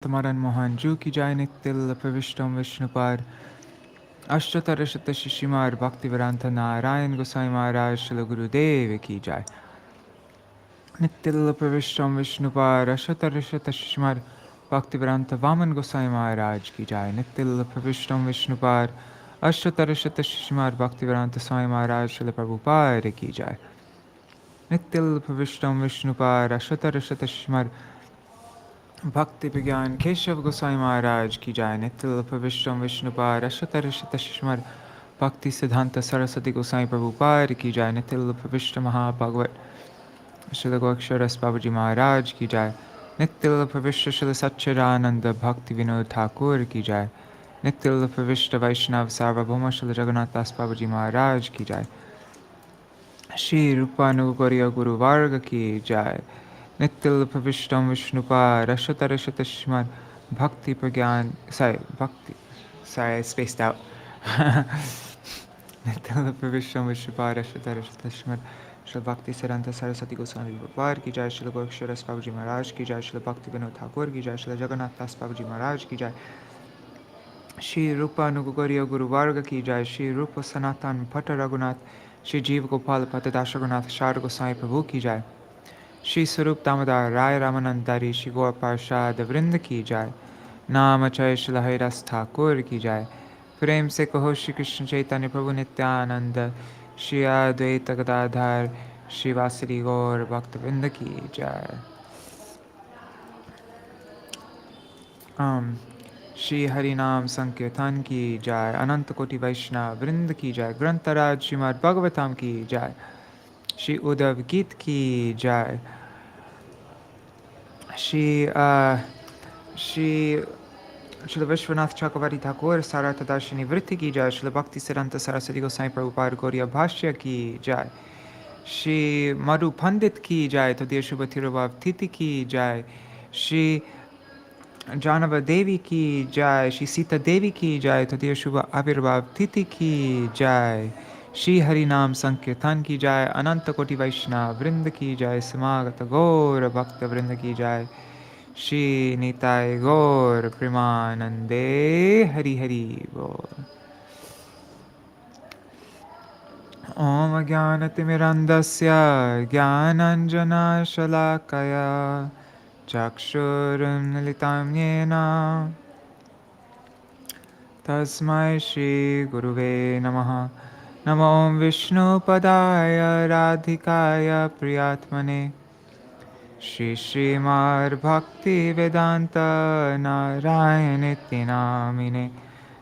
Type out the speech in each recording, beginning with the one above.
Tamaran Mohan Ju ki jai Nittil Pravishtam Vishnupad Ashtatarashata Shishimar Bhaktivedanta Narayan Gosai Maharaj Shila Gurudev ki jai Nittil Pravishtam Vishnupad Ashtatarashata Shishimar Bhaktivedanta Vaman Gosai Maharaj ki jai Nittil Pravishtam Vishnupad Ashtatarashata Shishimar Bhaktivedanta Swami Maharaj Shila Prabhupada ki jai Nittil Pravishtam Vishnupad Ashtatarashata Shishimar Bhakti Vigyan Keshav Goswami Maharaj ki jai Nitil Pravishtam Vishnupad Ashtatarashata Shishmar Bhakti Siddhanta Saraswati Goswami Prabhupada ki jai Nitil Pravishta Mahabhagavat Srila Goksharas Babaji Maharaj ki jai Nitil Pravishta Srila Satchidananda Bhakti Vinod Thakur ki jai Nitil Pravishta Vaishnav Sarvabhauma Srila Jagannath Das Babaji Maharaj ki jai Shri Rupanugarya Guru Varga ki jai Nittil Pravishtam Vishnupad Ashtatarashata Shishmar Bhakti Pragyan Sorry, I spaced out. Nittil Pravishtam Vishnupad Ashtatarashata Shishmar Shri Bhakti Siddhanta Saraswati Goswami Prabhupada ki jai Shri Goksharas Babaji Maharaj ki jai Shri Bhakti Vinod Thakur ki jai Shri Jagannath Das Babaji Maharaj ki jai Shri Rupa Nugagarya Guru Varga ki jai Shri Rupa Sanatan Bhatta Raghunath Shri Jeev Gopal Patadash Raghunath Shar Goswami Prabhu ki jai Shri Sarup Damodar Rai Ramanandari Shri Gaur Parshad Vrinda ki jai Namachay Shri Lahairas Thakur ki jai Prem se kaho Shri Krishna Chaitanya Prabhu Nityananda Shri Advaita Gadadhar Shri Vasari Gaur Bhakta Vrinda ki jai Shri Harinam Sankirtan ki jai Ananta Koti Vaishnav Vrinda ki jai Grantaraj Srimad Bhagavatam ki jai Shri Uddhava-gīta ki jai Shri Vishwanath Chakravarti Thakur Sarartha Darshini Vritti ki jai Shri Bhakti Siddhanta Saraswati Goswami Prabhupada Gauriya Bhashya ki jai Shri Madhu Paṇḍita ki jai Tadya Shubha Tirubhav Titi ki jai Shri Jāhnavā-devī ki jai Shri Sītā-devī ki jai Tadya Shubha Avirbhav Titi ki jai Shri Harinam Sankirtan ki jai Ananta Koti Vaishnav Vrinda ki jai Samagata Gaur Bhakta Vrinda ki jai Shri Nitai Gaur Premanande Hari Hari Bol Om Ajnanatimirandasya Jnananjana Shalakaya Chakshurum Nilitam Yena Tasmai Shri Guruve Namaha Namo Om Vishnu Padaya Radhikaya Priyatmane Shri Srimad Bhakti Vedanta Narayanitti Namine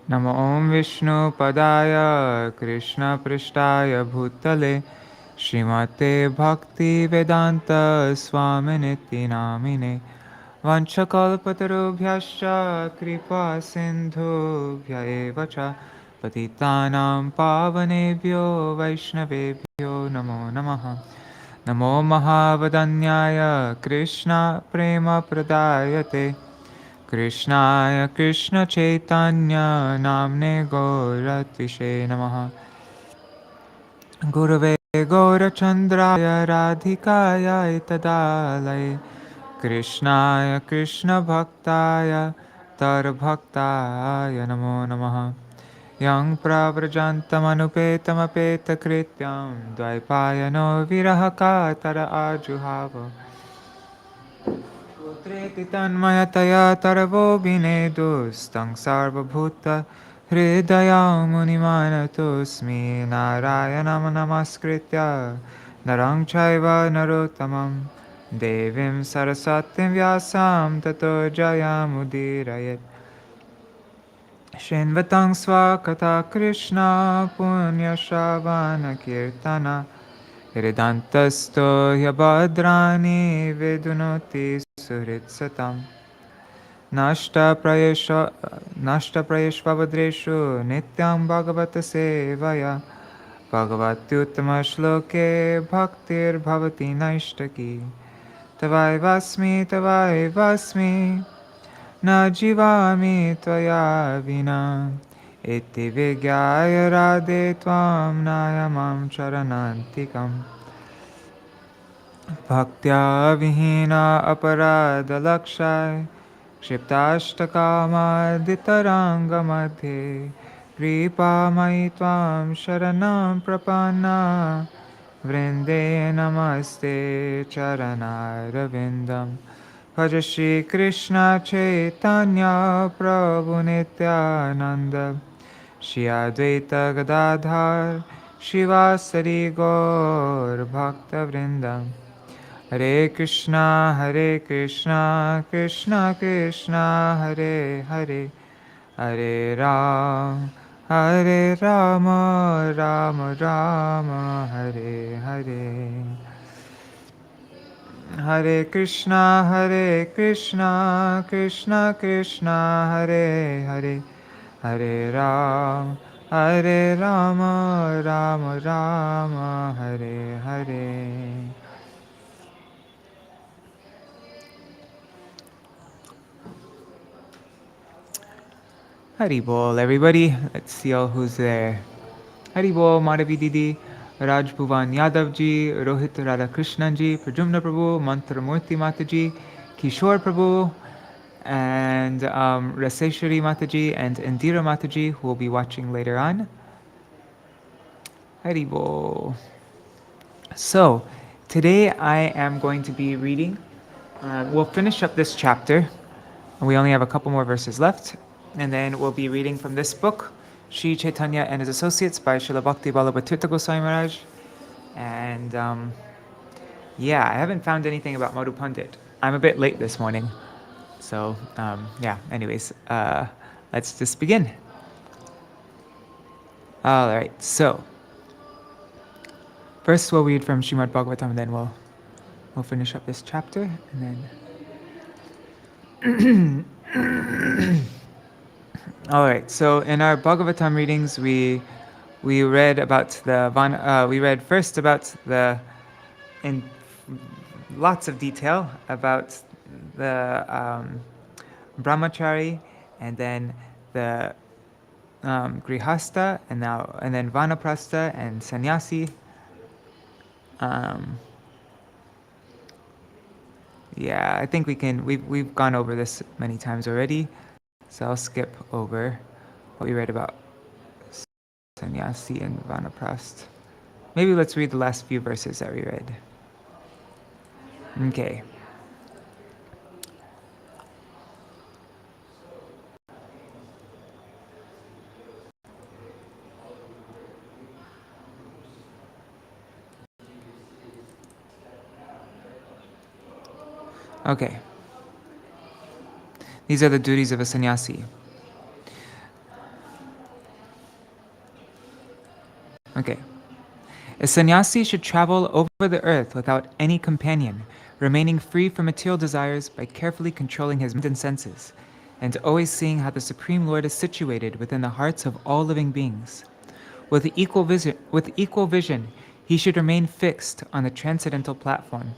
Namo Om Vishnu Padaya Krishna Prishtaya Bhutale Srimate Bhakti Vedanta Swaminiti Namine Vanchakalpatarubhyascha Kripa Sindhubhya eva cha Patitanam Pavanebhyo Vaishnavebhyo Namo Namaha Namo Mahavadanyaya Krishna Prema Pradayate Krishnaya Krishna Chaitanya Namne Gauratishe Namaha Gurave Gaurachandraya Radhikaya Itadalaye Krishnaya Krishna Bhaktaya Tar Bhaktaya Namo Namaha Yang Pravrajantam Apeta Krityam Dvaipayano Virahaka Tara Ajuhava Putreti Tanmayataya Taravo Binedus Tang Sarvabhuta Hridaya Munimanatosmi Narayanam Namaskritya Narang Chaiva Narottamam Devim Saraswatim Vyasam Tato Jayamudhirayat Shinvatang Swakata Krishna Punya Shravana Kirtana Hridantasto Yabhadrani Vidunoti Suhritsatam Nashta Prayeshvavadreshu Nityam Bhagavata Sevaya Bhagavatyuttama Shloke Bhaktir Bhavati Naishtaki Tavai Vasmi Na Jivami Tvaya Vina Iti Vigyaya Radhe Tvam Nayamam Charanantikam Bhaktya Vihina Aparada Lakshai क्षिप्ताष्टकामादितराङ्गमध्ये कृपामयि त्वां शरणं प्रपन्ना वृन्दे नमस्ते चरणारविन्दं भज श्रीकृष्ण चैतन्य प्रभु नित्यानन्द श्री अद्वैत गदाधर शिवासरि गौरभक्तवृन्दं हरे Krishna Krishna Krishna Hare Hare Hare Ram Ram Ram Hare Hare Hare Krishna Krishna Krishna Hare Hare Hare Ram Ram Hare Hare. Hari Bol, everybody. Let's see all who's there. Hari Bol, Madhavi Didi, Raj Bhuvan Yadav ji, Rohit Radhakrishnan ji, Prajumna Prabhu, Mantra Murthy Mataji, Kishore Prabhu, and Raseshwari Mataji and Indira Mataji, who will be watching later on. Hari Bol. So, today I am going to be reading. We'll finish up this chapter. We only have a couple more verses left. And then we'll be reading from this book, Śrī Caitanya and His Associates by Śrīla Bhakti Ballabha Tīrtha Gosvāmī Mahārāja. And I haven't found anything about Madhu Paṇḍita. I'm a bit late this morning. So anyways, let's just begin. All right, so first we'll read from Śrīmad Bhagavatam, and then we'll finish up this chapter, and then all right, so in our Bhagavatam readings, we read about we read first about in lots of detail about the brahmachari, and then the grihasta, and then vanaprastha and sannyasi. I think we've gone over this many times already. So I'll skip over what we read about sannyasi and vanaprastha. Maybe let's read the last few verses that we read. Okay. Okay. These are the duties of a sannyasi. Okay. A sannyasi should travel over the earth without any companion, remaining free from material desires by carefully controlling his mind and senses, and always seeing how the Supreme Lord is situated within the hearts of all living beings. With equal vision, he should remain fixed on the transcendental platform.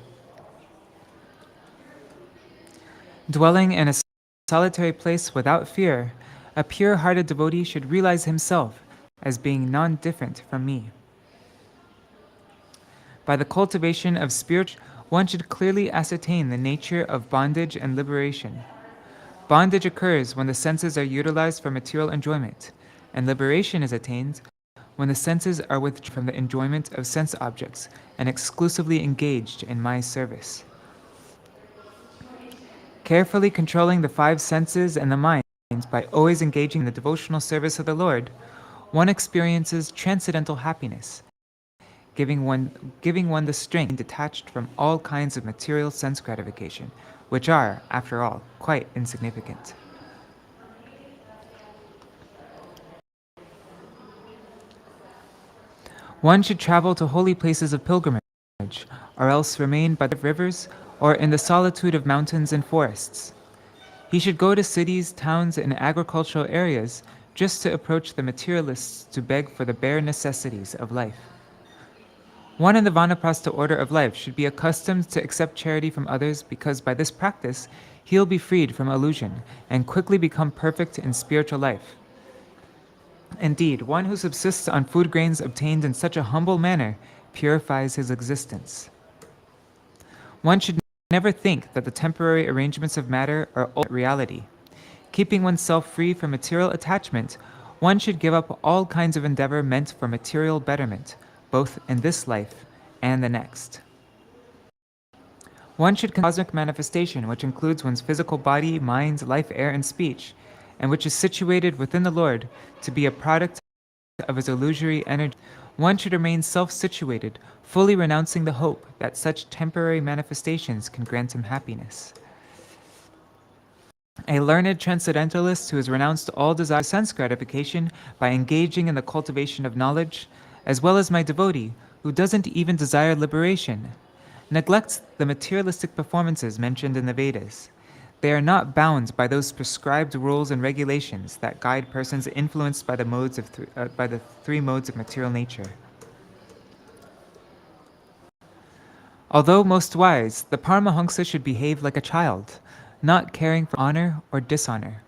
Dwelling in a solitary place without fear, a pure-hearted devotee should realize himself as being non-different from me. By the cultivation of spiritual, one should clearly ascertain the nature of bondage and liberation. Bondage occurs when the senses are utilized for material enjoyment, and liberation is attained when the senses are withdrawn from the enjoyment of sense objects and exclusively engaged in my service. Carefully controlling the five senses and the mind by always engaging in the devotional service of the Lord, one experiences transcendental happiness, giving one the strength detached from all kinds of material sense gratification, which are, after all, quite insignificant. One should travel to holy places of pilgrimage, or else remain by the rivers or in the solitude of mountains and forests. He should go to cities, towns, and agricultural areas just to approach the materialists to beg for the bare necessities of life. One in the Vanaprastha order of life should be accustomed to accept charity from others, because by this practice he'll be freed from illusion and quickly become perfect in spiritual life. Indeed, one who subsists on food grains obtained in such a humble manner purifies his existence. One should never think that the temporary arrangements of matter are ultimate reality. Keeping oneself free from material attachment, one should give up all kinds of endeavor meant for material betterment, both in this life and the next. One should consider cosmic manifestation, which includes one's physical body, mind, life, air, and speech, and which is situated within the Lord, to be a product of his illusory energy. One should remain self-situated, fully renouncing the hope that such temporary manifestations can grant him happiness. A learned transcendentalist who has renounced all desire for sense gratification by engaging in the cultivation of knowledge, as well as my devotee who doesn't even desire liberation, neglects the materialistic performances mentioned in the Vedas. They are not bound by those prescribed rules and regulations that guide persons influenced by the three modes of material nature. Although most wise, the Paramahansa should behave like a child, not caring for honor or dishonor.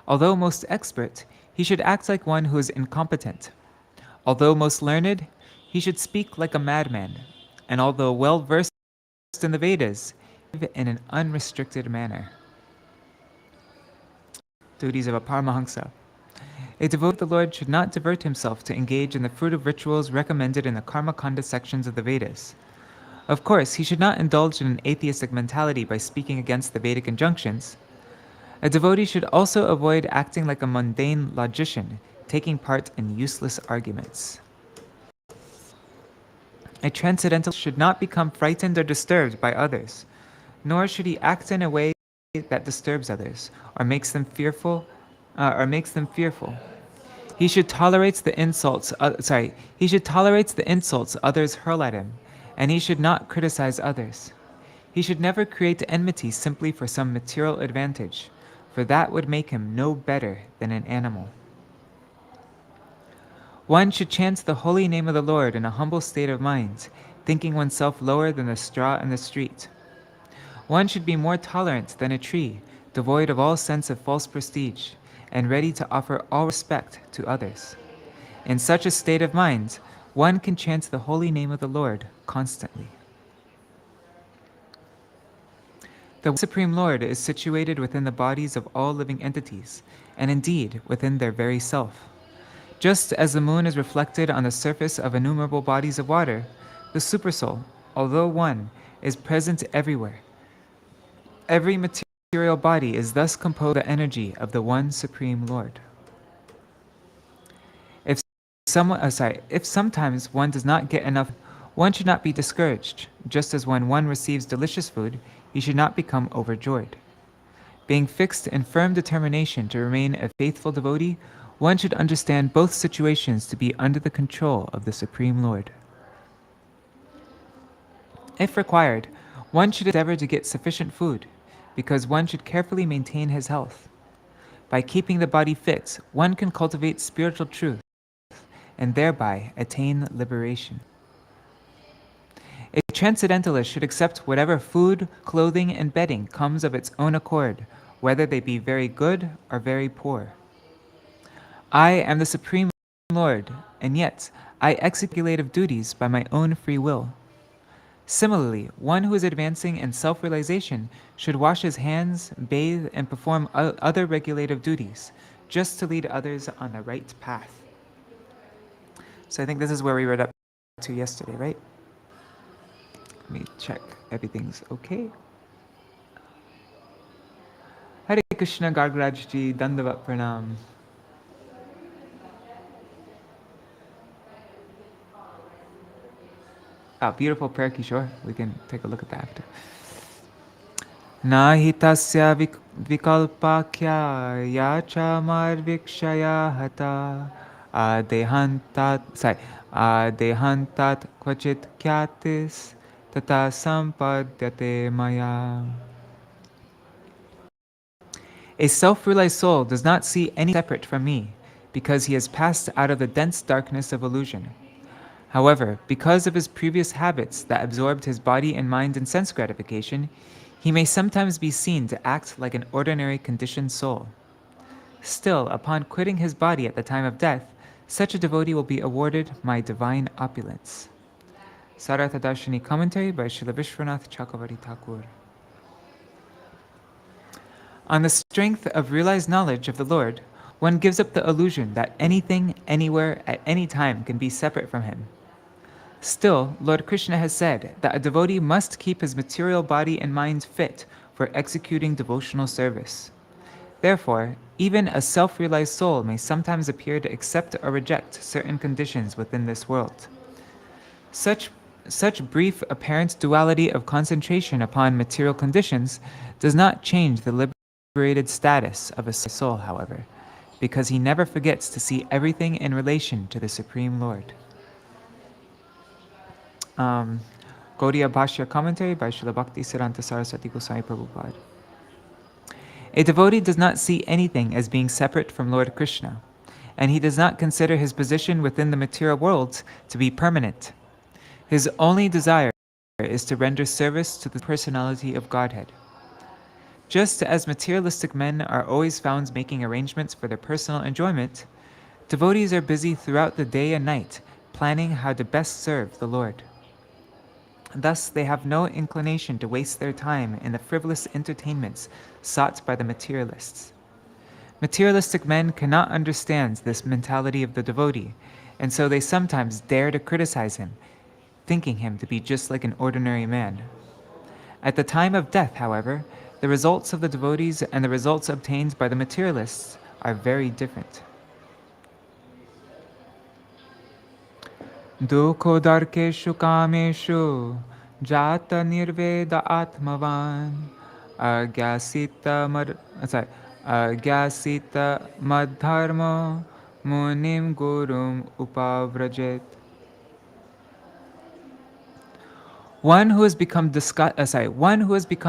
Although most expert, he should act like one who is incompetent. Although most learned, he should speak like a madman. And although well versed in the Vedas, live in an unrestricted manner. Duties of a Paramahansa. A devotee of the Lord should not divert himself to engage in the fruitive rituals recommended in the Karmakanda sections of the Vedas. Of course, he should not indulge in an atheistic mentality by speaking against the Vedic injunctions. A devotee should also avoid acting like a mundane logician, taking part in useless arguments. A transcendentalist should not become frightened or disturbed by others, nor should he act in a way that disturbs others or makes them fearful. He should tolerate the insults. He should tolerate the insults others hurl at him, and he should not criticize others. He should never create enmity simply for some material advantage, for that would make him no better than an animal. One should chant the holy name of the Lord in a humble state of mind, thinking oneself lower than the straw in the street. One should be more tolerant than a tree, devoid of all sense of false prestige, and ready to offer all respect to others. In such a state of mind, one can chant the holy name of the Lord constantly. The Supreme Lord is situated within the bodies of all living entities, and indeed within their very self. Just as the moon is reflected on the surface of innumerable bodies of water, the Supersoul, although one, is present everywhere. Every material body is thus composed of the energy of the one Supreme Lord. If sometimes one does not get enough, one should not be discouraged. Just as when one receives delicious food, he should not become overjoyed. Being fixed in firm determination to remain a faithful devotee, one should understand both situations to be under the control of the Supreme Lord. If required, one should endeavor to get sufficient food, because one should carefully maintain his health. By keeping the body fit, one can cultivate spiritual truth and thereby attain liberation. A transcendentalist should accept whatever food, clothing, and bedding comes of its own accord, whether they be very good or very poor. I am the Supreme Lord, and yet I execute duties by my own free will. Similarly, one who is advancing in self-realization should wash his hands, bathe, and perform other regulative duties, just to lead others on the right path. So I think this is where we read up to yesterday, right? Let me check everything's okay. Hare Krishna Gargaraj ji, Dandavat Pranam. Beautiful prayer, Kishore. We can take a look at that after. Nahi tasya vikalpakya yacha marvikshaya hata adehantat kvachit kyatis tata sampadyate maya. A self-realized soul does not see any separate from me, because he has passed out of the dense darkness of illusion. However, because of his previous habits that absorbed his body and mind in sense gratification, he may sometimes be seen to act like an ordinary conditioned soul. Still, upon quitting his body at the time of death, such a devotee will be awarded my divine opulence. Sarartha Darshini commentary by Srila Vishwanath Chakravarti Thakur. On the strength of realized knowledge of the Lord, one gives up the illusion that anything, anywhere, at any time can be separate from him. Still, Lord Krishna has said that a devotee must keep his material body and mind fit for executing devotional service. Therefore, even a self-realized soul may sometimes appear to accept or reject certain conditions within this world. Such brief apparent duality of concentration upon material conditions does not change the liberated status of a soul, however, because he never forgets to see everything in relation to the Supreme Lord. Gaudiya Bhashya commentary by Śrīla Bhakti Siddhanta Saraswati Goswāmī Prabhupada. A devotee does not see anything as being separate from Lord Krishna, and he does not consider his position within the material world to be permanent. His only desire is to render service to the personality of Godhead. Just as materialistic men are always found making arrangements for their personal enjoyment, devotees are busy throughout the day and night planning how to best serve the Lord. Thus, they have no inclination to waste their time in the frivolous entertainments sought by the materialists. Materialistic men cannot understand this mentality of the devotee, and so they sometimes dare to criticize him, thinking him to be just like an ordinary man. At the time of death, however, the results of the devotees and the results obtained by the materialists are very different. Dukho darkeshu kameshu jata nirveda atmavan agyasita madharma munim gurum upavrajit. One who has become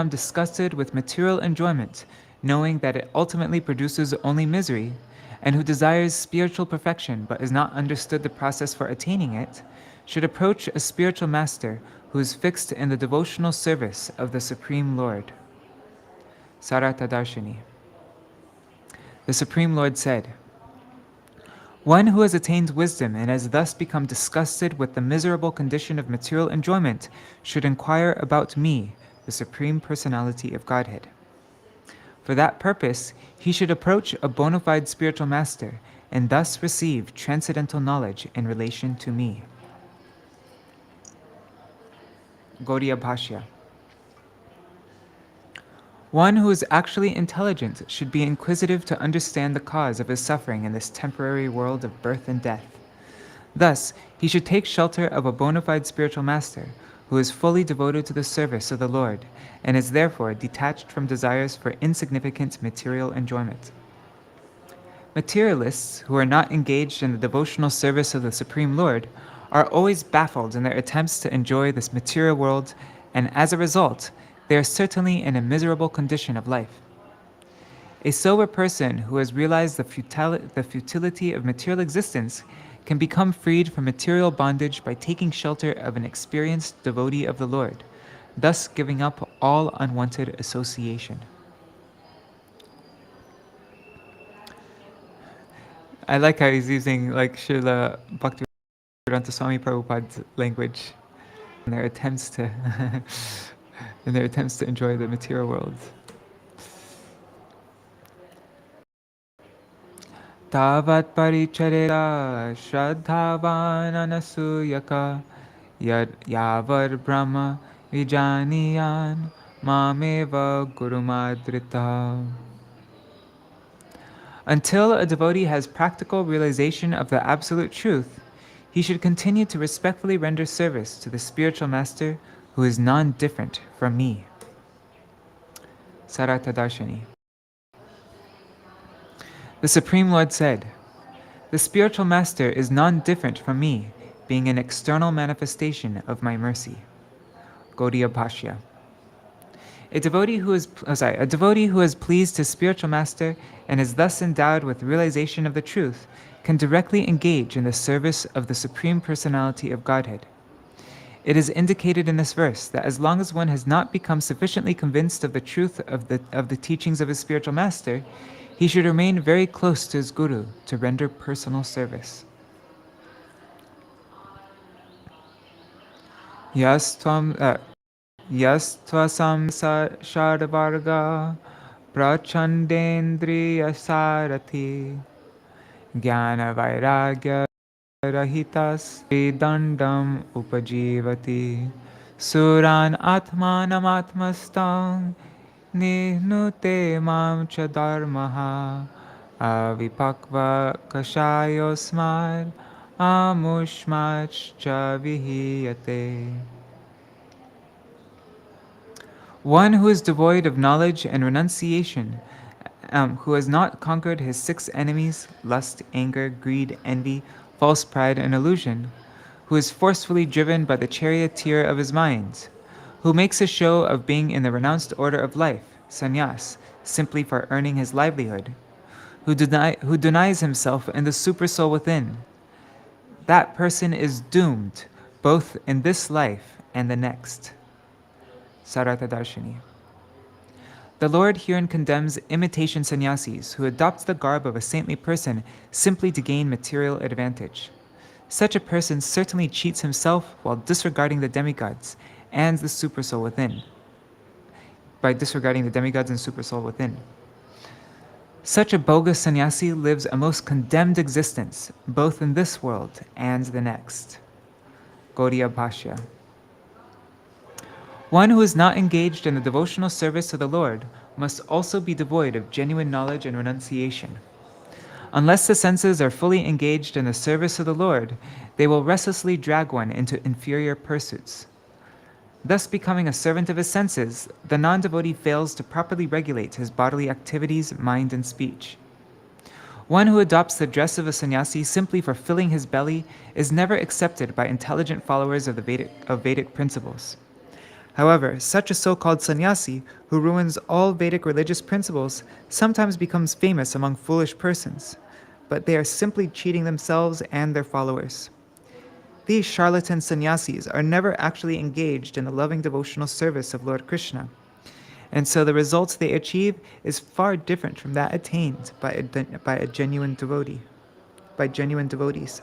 disgusted with material enjoyment, knowing that it ultimately produces only misery, and who desires spiritual perfection but has not understood the process for attaining it, should approach a spiritual master who is fixed in the devotional service of the Supreme Lord. Sarata Darshini. The Supreme Lord said, "One who has attained wisdom and has thus become disgusted with the miserable condition of material enjoyment should inquire about me, the Supreme Personality of Godhead. For that purpose, he should approach a bona fide spiritual master and thus receive transcendental knowledge in relation to me." Gaudiya Bhashya. One who is actually intelligent should be inquisitive to understand the cause of his suffering in this temporary world of birth and death. Thus, he should take shelter of a bona fide spiritual master who is fully devoted to the service of the Lord and is therefore detached from desires for insignificant material enjoyment. Materialists who are not engaged in the devotional service of the Supreme Lord are always baffled in their attempts to enjoy this material world, and as a result, they are certainly in a miserable condition of life. A sober person who has realized the futility of material existence can become freed from material bondage by taking shelter of an experienced devotee of the Lord, thus giving up all unwanted association. I like how he's using like Śrīla Bhaktivedanta Swami Prabhupada's language in their attempts to enjoy the material world. Tavat paricharera shraddhavan anasuyaka yad yavar brahma vijaniyan mameva gurumadrita. Until a devotee has practical realization of the absolute truth, he should continue to respectfully render service to the spiritual master who is non-different from me. Sarata Darshini. The Supreme Lord said, "The spiritual master is non-different from me, being an external manifestation of my mercy." Gaudiya Bhashya. A devotee who is pleased his spiritual master and is thus endowed with realization of the truth can directly engage in the service of the Supreme Personality of Godhead. It is indicated in this verse that as long as one has not become sufficiently convinced of the truth of the teachings of his spiritual master, he should remain very close to his guru to render personal service. Yastvasam shadavarga prachandendriya sarathi jnana vairagya rahitas vedandam upajivati suran atmanam atmastam nihnute mam cha dharmaha avipakva kashayosmad amushmach cha vihiyate. One who is devoid of knowledge and renunciation, who has not conquered his 6 enemies, lust, anger, greed, envy, false pride, and illusion, who is forcefully driven by the charioteer of his mind, who makes a show of being in the renounced order of life, sannyas, simply for earning his livelihood, who denies himself and the supersoul within, that person is doomed both in this life and the next. Sarata Darshini. The Lord herein condemns imitation sannyasis who adopt the garb of a saintly person simply to gain material advantage. Such a person certainly cheats himself while disregarding the demigods and the supersoul within. By disregarding the demigods and supersoul within. Such a bogus sannyasi lives a most condemned existence, both in this world and the next. Gaudiya Bhashya. One who is not engaged in the devotional service of the Lord must also be devoid of genuine knowledge and renunciation. Unless the senses are fully engaged in the service of the Lord, they will restlessly drag one into inferior pursuits. Thus, becoming a servant of his senses, the non-devotee fails to properly regulate his bodily activities, mind, and speech. One who adopts the dress of a sannyasi simply for filling his belly is never accepted by intelligent followers of Vedic principles. However, such a so-called sannyasi who ruins all Vedic religious principles sometimes becomes famous among foolish persons, but they are simply cheating themselves and their followers. These charlatan sannyasis are never actually engaged in the loving devotional service of Lord Krishna, and so the results they achieve is far different from that attained by a genuine devotee, by genuine devotees.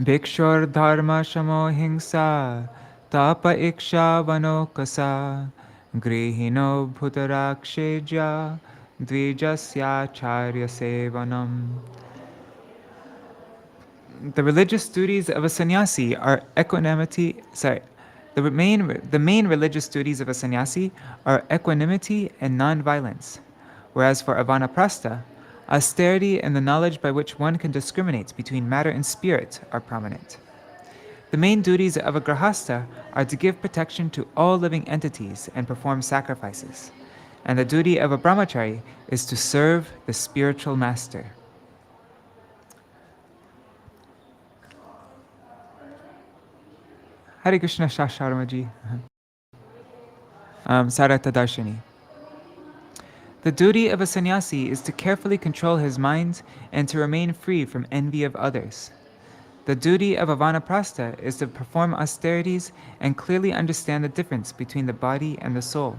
Bhikshur dharma shamo hingsa tapa iksha vanokasa grihino bhutaraksheja dvijasya charya sevanam. The religious duties of a sannyasi are equanimity. The main religious duties of a sannyasi are equanimity and non-violence, whereas for a vanaprastha, austerity and the knowledge by which one can discriminate between matter and spirit are prominent. The main duties of a grahastha are to give protection to all living entities and perform sacrifices, and the duty of a brahmachari is to serve the spiritual master. Hare Krishna Shasharmaji. Sarata Darshini. The duty of a sannyasi is to carefully control his mind and to remain free from envy of others. The duty of a vanaprastha is to perform austerities and clearly understand the difference between the body and the soul.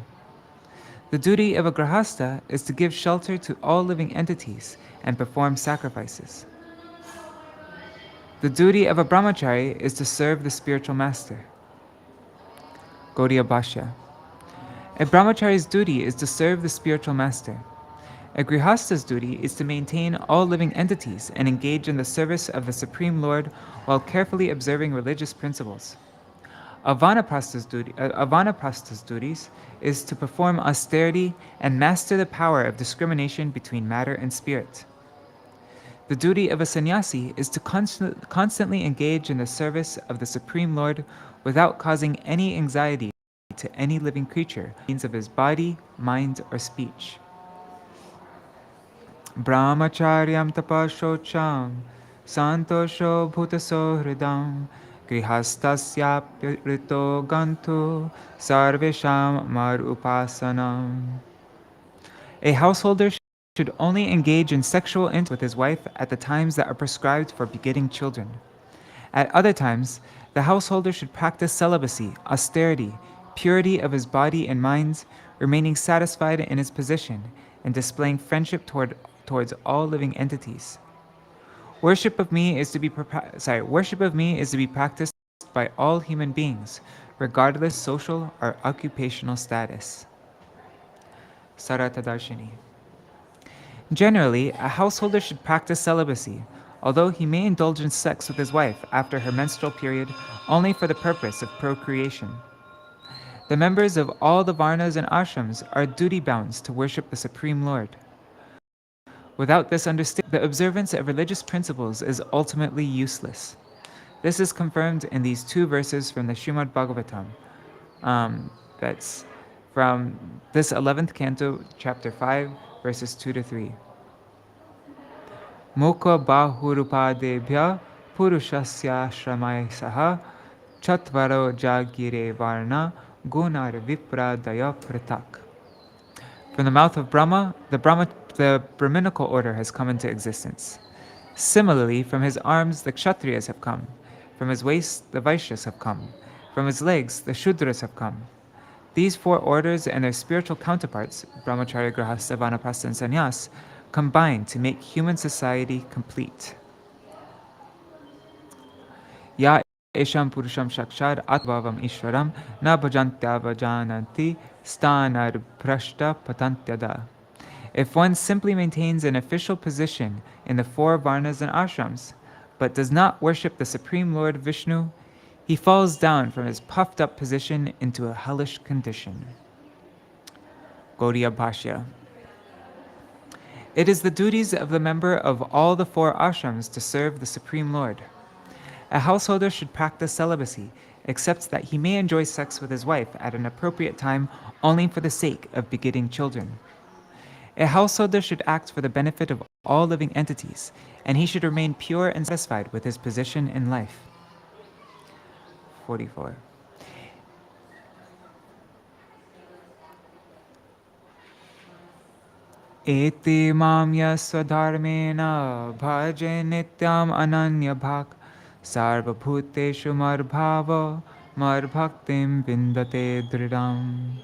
The duty of a grahastha is to give shelter to all living entities and perform sacrifices. The duty of a brahmachari is to serve the spiritual master. Gaudiya Bhashya. A brahmachari's duty is to serve the spiritual master. A grihasta's duty is to maintain all living entities and engage in the service of the Supreme Lord while carefully observing religious principles. A vanaprasta's duties is to perform austerity and master the power of discrimination between matter and spirit. The duty of a sannyasi is to constantly engage in the service of the Supreme Lord without causing any anxiety to any living creature, means of his body, mind, or speech. Brahmacharyam tapashocham santosho bhutaso hridam grihastasya rito gantu sarvesham mar upasanam. A householder should only engage in sexual intercourse with his wife at the times that are prescribed for begetting children. At other times, the householder should practice celibacy, austerity, purity of his body and mind, remaining satisfied in his position, and displaying friendship towards all living entities. Worship of me is to be practiced by all human beings, regardless social or occupational status. Saratadarshini. Generally, a householder should practice celibacy, although he may indulge in sex with his wife after her menstrual period only for the purpose of procreation. The members of all the Varnas and ashrams are duty-bound to worship the Supreme Lord. Without this understanding, the observance of religious principles is ultimately useless. This is confirmed in these two verses from the Srimad Bhagavatam. That's from this 11th canto, chapter 5, verses 2 to 3. Mukha bahurupadebhya purushasya shramai saha chatvaro jagire varna gunar vipradaya pratak. From the mouth of Brahma, the Brahminical order has come into existence. Similarly, from his arms, the Kshatriyas have come. From his waist, the Vaishyas have come. From his legs, the Shudras have come. These four orders and their spiritual counterparts, Brahmacharya, Grahastha, Vanaprastha, and Sannyas, combine to make human society complete. Ya esham purusham shakshar atvavam ishwaram na bhajantyava jananti stanar prashta patantyada. If one simply maintains an official position in the four Varnas and ashrams, but does not worship the Supreme Lord Vishnu, he falls down from his puffed up position into a hellish condition. Gaudiya Bhashya. It is the duties of the member of all the four ashrams to serve the Supreme Lord. A householder should practice celibacy, except that he may enjoy sex with his wife at an appropriate time only for the sake of begetting children. A householder should act for the benefit of all living entities, and he should remain pure and satisfied with his position in life. 44. Eti mam yaswadharmena bhaje nityam ananya bhak sarva bhuteshu marbhava marbhaktim vindate dridam.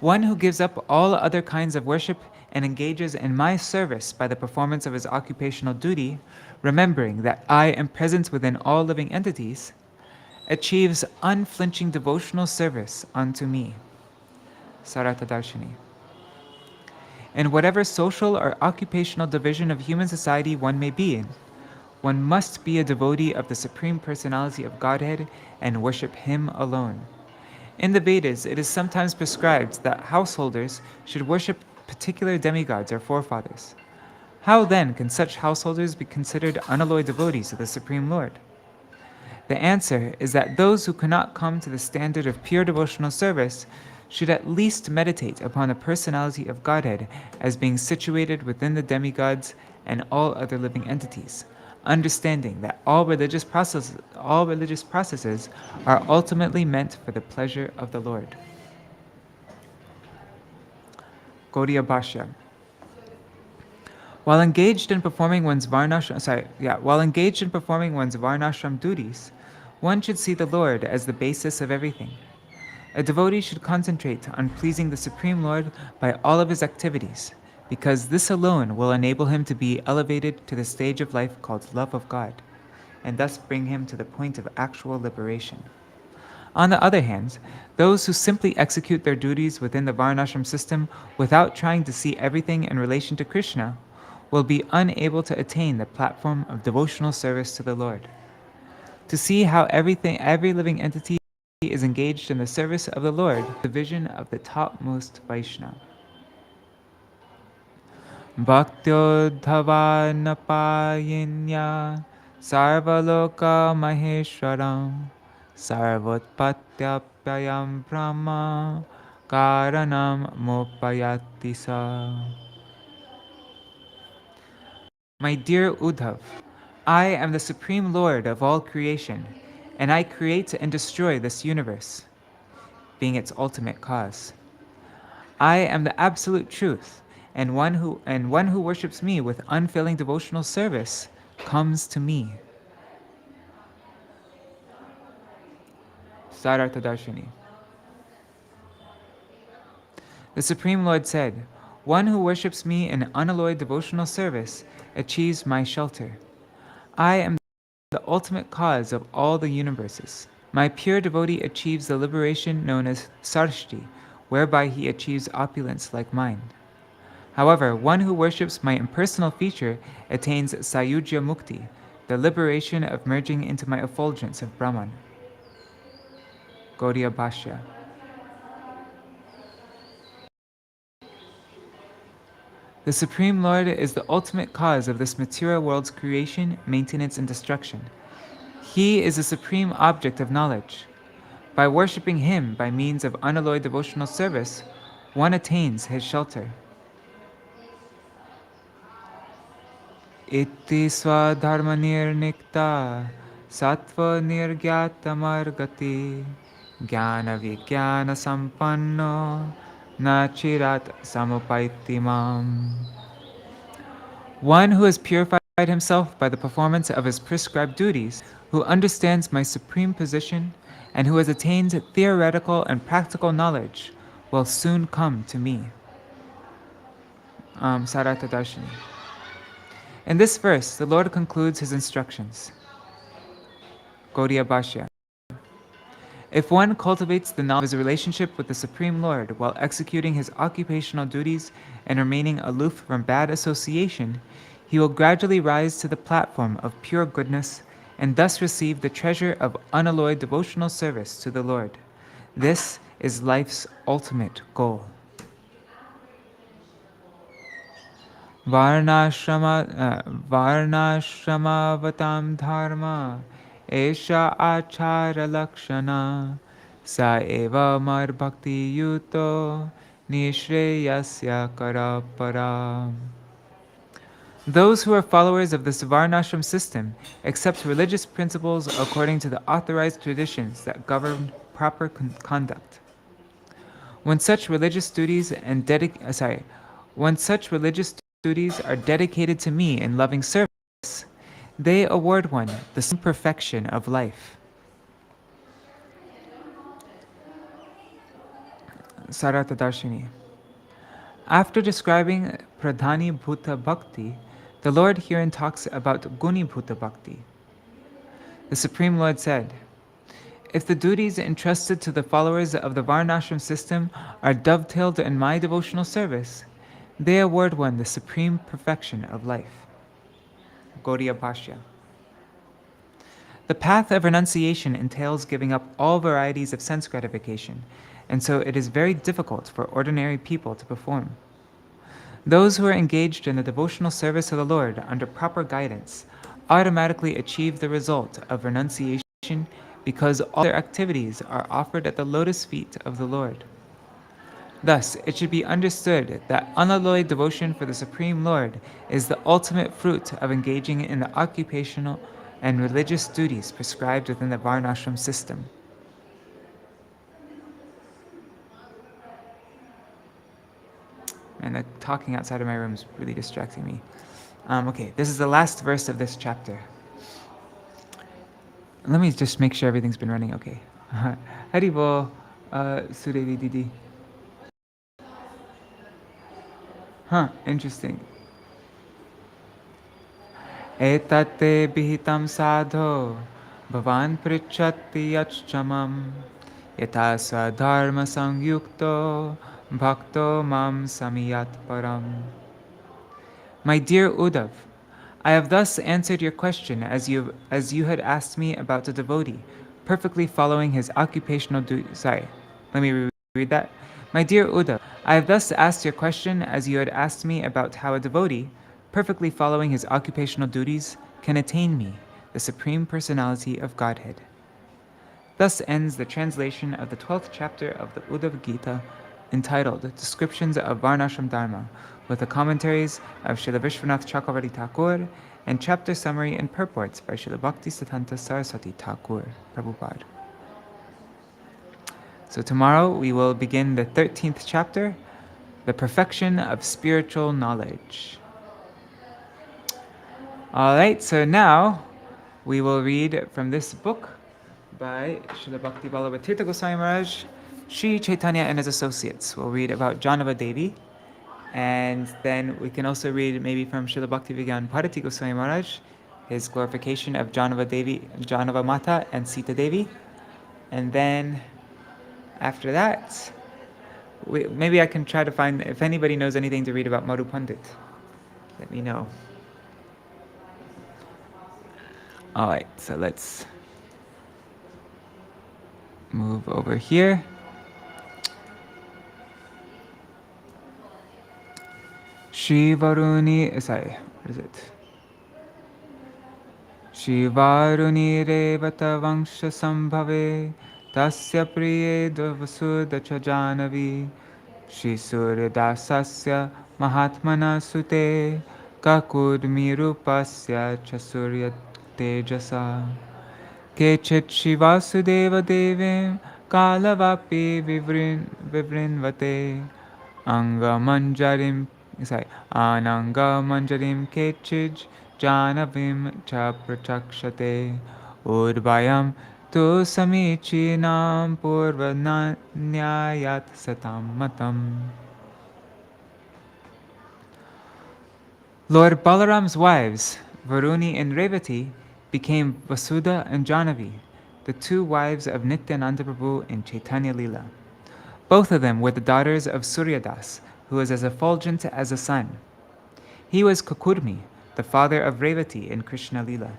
One who gives up all other kinds of worship and engages in my service by the performance of his occupational duty, remembering that I am present within all living entities, achieves unflinching devotional service unto me. Saratadarshini. In whatever social or occupational division of human society one may be in, one must be a devotee of the Supreme Personality of Godhead and worship Him alone. In the Vedas, it is sometimes prescribed that householders should worship particular demigods or forefathers. How then can such householders be considered unalloyed devotees of the Supreme Lord? The answer is that those who cannot come to the standard of pure devotional service should at least meditate upon the personality of Godhead as being situated within the demigods and all other living entities, understanding that all religious processes are ultimately meant for the pleasure of the Lord. Gaudiya Bhashya. While engaged in performing one's Varnashram duties, one should see the Lord as the basis of everything. A devotee should concentrate on pleasing the Supreme Lord by all of his activities, because this alone will enable him to be elevated to the stage of life called love of God, and thus bring him to the point of actual liberation. On the other hand, those who simply execute their duties within the Varnashram system without trying to see everything in relation to Krishna will be unable to attain the platform of devotional service to the Lord. To see how every living entity is engaged in the service of the Lord, the vision of the topmost Vaishnava. Bhakti-Uddhava-gīta sarvaloka maheshwaram sarvotpatyapyayam brahma karanam mopayati sa. My dear Uddhav, I am the Supreme Lord of all creation, and I create and destroy this universe, being its ultimate cause. I am the absolute truth, and one who worships me with unfailing devotional service comes to me. Sarartha-darshini. The Supreme Lord said, "One who worships me in unalloyed devotional service achieves my shelter. I am the ultimate cause of all the universes. My pure devotee achieves the liberation known as sarshti, whereby he achieves opulence like mine. However, one who worships my impersonal feature attains Sayujya Mukti, the liberation of merging into my effulgence of Brahman. Gaudiya Bhashya. The Supreme Lord is the ultimate cause of this material world's creation, maintenance, and destruction. He is the supreme object of knowledge. By worshipping Him by means of unalloyed devotional service, one attains His shelter. Iti swadharma nirnikta sattva nirgyatamargati Jāhnavā-vijnana sampanno na chirat samupaiti mam. One who has purified himself by the performance of his prescribed duties, who understands my supreme position, and who has attained theoretical and practical knowledge, will soon come to me. Sarata Darshini. In this verse, the Lord concludes his instructions. Gaudiya Bhashya. If one cultivates the knowledge of his relationship with the Supreme Lord while executing his occupational duties and remaining aloof from bad association, he will gradually rise to the platform of pure goodness and thus receive the treasure of unalloyed devotional service to the Lord. This is life's ultimate goal. Varṇāśrama-dharma Esha achara lakshana sa eva mar bhakti yuto nishreyasya karapara. Those who are followers of this Varnashram system accept religious principles according to the authorized traditions that govern proper conduct. When such religious duties are dedicated to me in loving service, they award one the same perfection of life. Sarata Darshini. After describing Pradhani Bhuta Bhakti, the Lord herein talks about Guni Bhuta Bhakti. The Supreme Lord said, if the duties entrusted to the followers of the Varnashram system are dovetailed in my devotional service, they award one the supreme perfection of life. Gaudiya Bhashya. The path of renunciation entails giving up all varieties of sense gratification, and so it is very difficult for ordinary people to perform. Those who are engaged in the devotional service of the Lord under proper guidance automatically achieve the result of renunciation because all their activities are offered at the lotus feet of the Lord. Thus, it should be understood that unalloyed devotion for the Supreme Lord is the ultimate fruit of engaging in the occupational and religious duties prescribed within the Varnashram system. And the talking outside of my room is really distracting me. Okay, this is the last verse of this chapter. Let me just make sure everything's been running okay. Haribo, Sudevi Didi. Interesting. Etate bihitam sadho bhavan prichati yachchamam yata sadharma sangyukto bhakto mam samiyat param. My dear Uddhav, I have thus answered your question as you had asked me about a devotee perfectly following his occupational duties. Sorry, let me reread that. My dear Uddhav, I have thus asked your question as you had asked me about how a devotee, perfectly following his occupational duties, can attain me, the Supreme Personality of Godhead. Thus ends the translation of the 12th chapter of the Uddhava-gīta entitled Descriptions of Varṇāśrama-dharma, with the commentaries of Śrīla Vishwanath Chakravarti Thakur and chapter summary and purports by Śrīla Bhaktisiddhanta Saraswati Thakur, Prabhupada. So tomorrow we will begin the 13th chapter, the perfection of spiritual knowledge. Alright, so now we will read from this book by Śrīla Bhakti Ballabha Tīrtha Gosvāmī Mahārāja, Śrī Caitanya and His Associates. We'll read about Jāhnavā-devī, and then we can also read maybe from Śrīla Bhakti Vigyan Bharati Gosvāmī Mahārāja, his glorification of Jāhnavā-devī, Jāhnavā-mata and Sītā-devī. And then after that, maybe I can try to find, if anybody knows anything to read about Madhu Paṇḍita, let me know. All right, so let's move over here. Shri Varuni, sorry, what is it? Shri Varuni Revata Vangsha Sambhave Tasya Priye Dvasuda Ch Jāhnavā-devī Shri Suryadasasya Mahatmana Sute Kakudmi Rupasya Ch Surya Tejasa Kechit Shivasudeva Devim Kalavapi Vivrinvate Anga Manjarim, Ananga Manjarim Kechij Jāhnavim Cha Prachakshate Udvayam Tu Samichinam Purvananyayat Satam Matam. Lord Balaram's wives, Varuni and Revati, became Vasudha and Jāhnavī, the two wives of Nityananda Prabhu in Chaitanya Lila. Both of them were the daughters of Suryadas, who was as effulgent as a sun. He was Kakurmi, the father of Revati in Krishna Lila.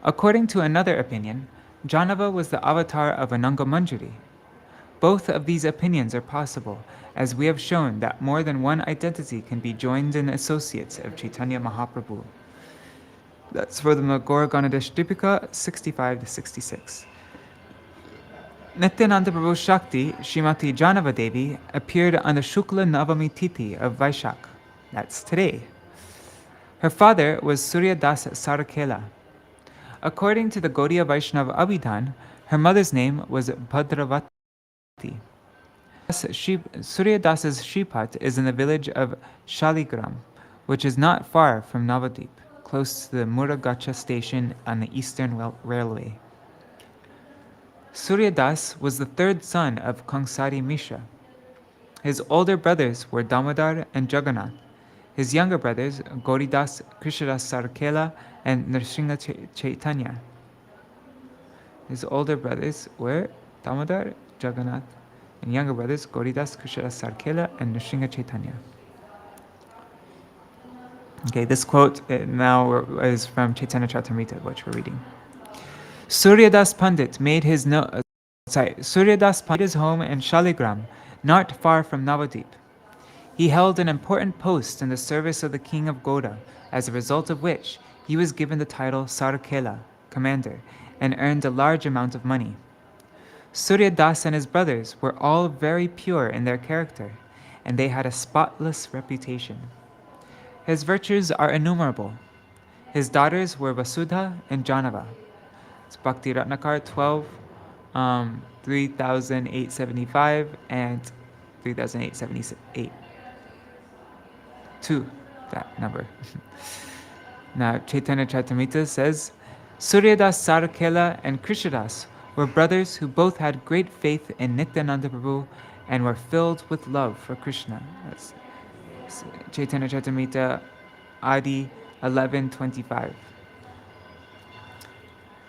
According to another opinion, Jāhnavā was the avatar of Ananga Manjari. Both of these opinions are possible, as we have shown that more than one identity can be joined in associates of Chaitanya Mahaprabhu. That's for the Magora Ganadesh Dipika 65-66. Nityananda Prabhu's Shakti, Srimati Jāhnavā-devī, appeared on the Shukla Navami Tithi of Vaishak. That's today. Her father was Suryadas Sarakela. According to the Gaudiya Vaishnava Abhidhan, her mother's name was Bhadravati. Suryadas's Shripat is in the village of Shaligram, which is not far from Navadvip, close to the Muragacha station on the Eastern Railway. Suryadas was the third son of Kangsari Mishra. His older brothers were Damodar and Jagannath. His younger brothers, Gauridas Krishnadas Sarakela and Nrsimha Chaitanya. His older brothers were Damodar, Jagannath, and younger brothers, Gauridas Krishnadas Sarakela and Nrsimha Chaitanya. Okay, this quote now is from Chaitanya Charitamrita, which we're reading. Suryadas Pandit made his home in Shaligram, not far from Navadvip. He held an important post in the service of the king of Gauda, as a result of which he was given the title Sarakela, commander, and earned a large amount of money. Suryadas and his brothers were all very pure in their character, and they had a spotless reputation. His virtues are innumerable. His daughters were Vasudha and Jāhnavā. It's Bhakti Ratnakar 12, 3875 and 3878. 2, that number. Now, Chaitanya Charitamrita says, Suryadas Sarakela and Krishnadas were brothers who both had great faith in Nityananda Prabhu and were filled with love for Krishna. That's Chaitanya Charitamrita Adi 1125.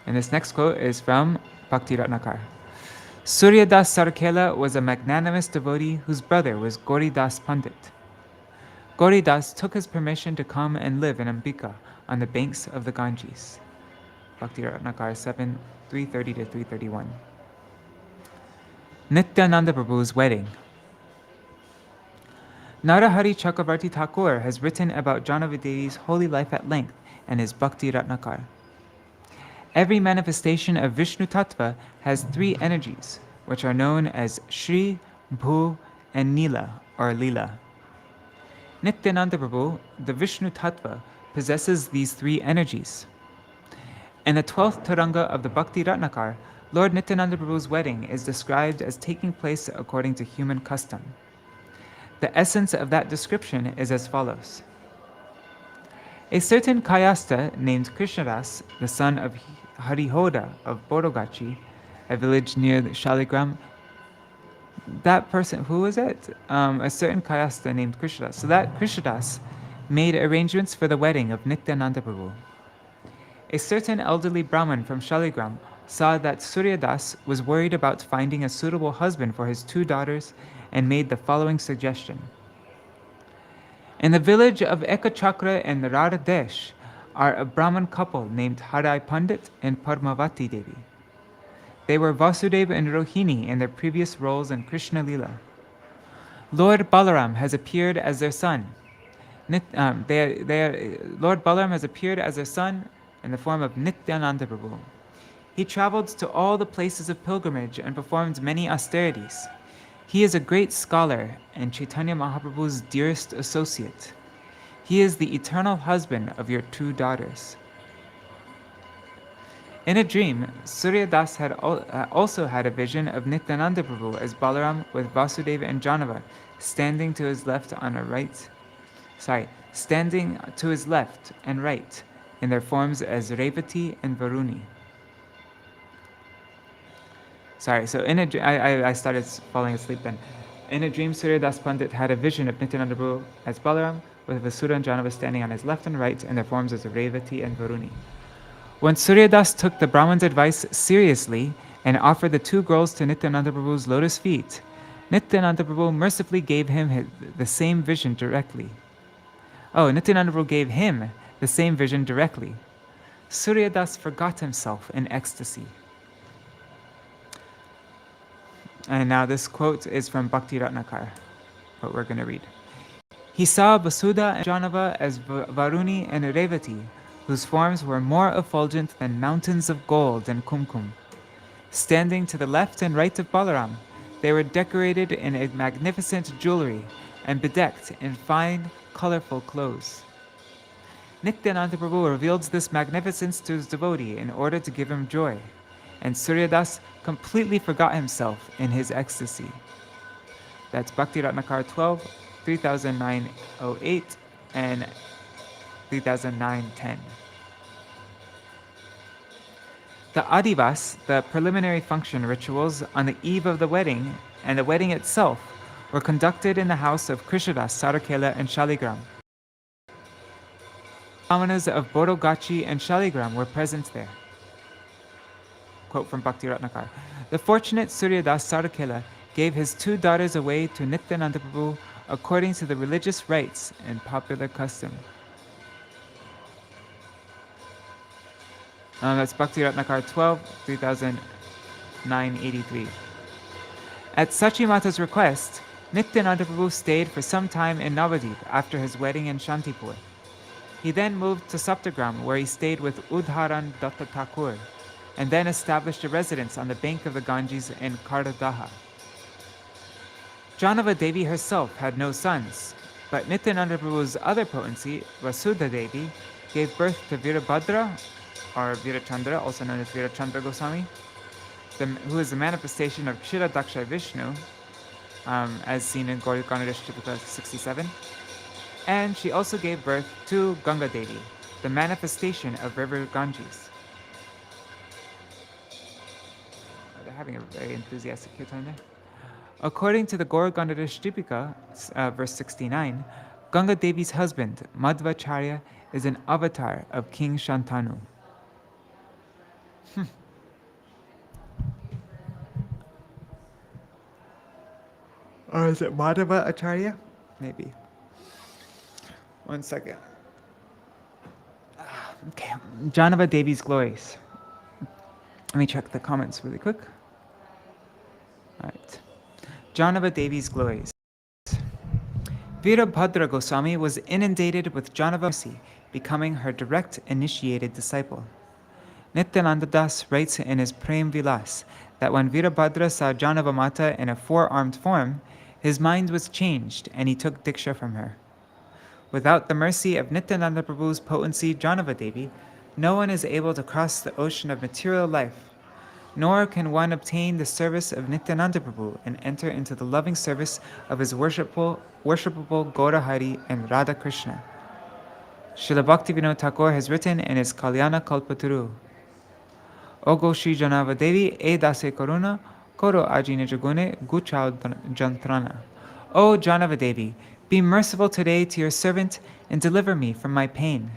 And this next quote is from Bhakti Ratnakar. Suryadas Sarakela was a magnanimous devotee whose brother was Gauridas Pandit. Gauridas took his permission to come and live in Ambika on the banks of the Ganges. Bhakti Ratnakar 7, 330-331. Nityananda Prabhu's wedding. Narahari Chakravarti Thakur has written about Jāhnavā-devi's holy life at length in his Bhakti Ratnakar. Every manifestation of Vishnu Tattva has three energies, which are known as Śrī, Bhu, and Nila, or Lila. Nityananda Prabhu, the Vishnu Tattva, possesses these three energies. In the 12th Taranga of the Bhakti Ratnakar, Lord Nityananda Prabhu's wedding is described as taking place according to human custom. The essence of that description is as follows. A certain Kayastha named Krishnadas, the son of Harihoda of Borogachi, a village near Shaligram. That person, who was it? A certain Kayastha named Krishnadas. So that Krishnadas made arrangements for the wedding of Nityananda Prabhu. A certain elderly Brahmin from Shaligram saw that Surya Das was worried about finding a suitable husband for his 2 daughters and made the following suggestion. In the village of Ekachakra in Radhadesh are a Brahmin couple named Harai Pandit and Padmavati Devi. They were Vasudeva and Rohini in their previous roles in Krishna Lila. Lord Balaram has appeared as their son. Lord Balaram has appeared as their son in the form of Nityananda Prabhu. He traveled to all the places of pilgrimage and performed many austerities. He is a great scholar and Chaitanya Mahaprabhu's dearest associate. He is the eternal husband of your 2 daughters. In a dream, Surya Das had also had a vision of Nityananda Prabhu as Balaram with Vasudeva and Jāhnavā standing to his left and right in their forms as Revati and Varuni. I started falling asleep then. In a dream, Surya Das Pandit had a vision of Nityananda Prabhu as Balaram with Vasudha and Jāhnavā standing on his left and right in their forms as Revati and Varuni. When Surya Das took the Brahman's advice seriously and offered the 2 girls to Nityananda Prabhu's lotus feet, Nityananda Prabhu mercifully gave him the same vision directly. Nityananda Prabhu gave him the same vision directly. Surya Das forgot himself in ecstasy. And now this quote is from Bhakti Ratnakar, what we're going to read. He saw Vasudha and Jāhnavā as Varuni and Revati, whose forms were more effulgent than mountains of gold and kumkum. Standing to the left and right of Balaram, they were decorated in a magnificent jewelry and bedecked in fine, colorful clothes. Nityananda Prabhu revealed this magnificence to his devotee in order to give him joy, and Surya Das completely forgot himself in his ecstasy. That's Bhakti Ratnakar 12, 3009-08, and 3009-10. The adivas, the preliminary function rituals on the eve of the wedding and the wedding itself, were conducted in the house of Krishadas, Sarakela, and Shaligram. Brahmanas of Bodhgachi and Shaligram were present there. Quote from Bhakti Ratnakar. The fortunate Surya Das Sarakela gave his 2 daughters away to Nityananda Prabhu according to the religious rites and popular custom. That's Bhakti Ratnakar 12, 3009-83. At Sachimata's request, Nityananda Prabhu stayed for some time in Navadvip after his wedding in Shantipur. He then moved to Saptagram, where he stayed with Udharan Datta Thakur, and then established a residence on the bank of the Ganges in Kardadaha. Jāhnavā-devī herself had no sons, but Nityananda Prabhu's other potency, Vasudha-devī, gave birth to Virabhadra, or Virachandra, also known as Virachandra Gosvāmī, who is the manifestation of Kshirodaksha Vishnu, as seen in Gauri Ganadishtapika 67. And she also gave birth to Ganga-devi, the manifestation of river Ganges. They're having a very enthusiastic kirtan there. According to the Gauri Ganadishtapika, verse 69, Ganga-devi's husband, Madhvacharya, is an avatar of King Shantanu. Or is it Madhava Acharya? Maybe. One second. Okay, Jāhnavā-devi's glories. Let me check the comments really quick. Alright. Jāhnavā-devi's glories. Virabhadra Goswami was inundated with Jāhnavā, becoming her direct initiated disciple. Nityananda Das writes in his Prem Vilas that when Virabhadra saw Jāhnavā Mata in a 4-armed form, his mind was changed and he took Diksha from her. Without the mercy of Nityananda Prabhu's potency Jāhnavā-devi, no one is able to cross the ocean of material life, nor can one obtain the service of Nityananda Prabhu and enter into the loving service of his worshipable Gaura Hari and Radha Krishna. Srila Bhaktivinoda Thakur has written in his Kalyana Kalpataru, O Goshri Jāhnavā-devi, e dase karuna, koro aji nijagune guchal jantrana. O Jāhnavā-devi, be merciful today to your servant and deliver me from my pain.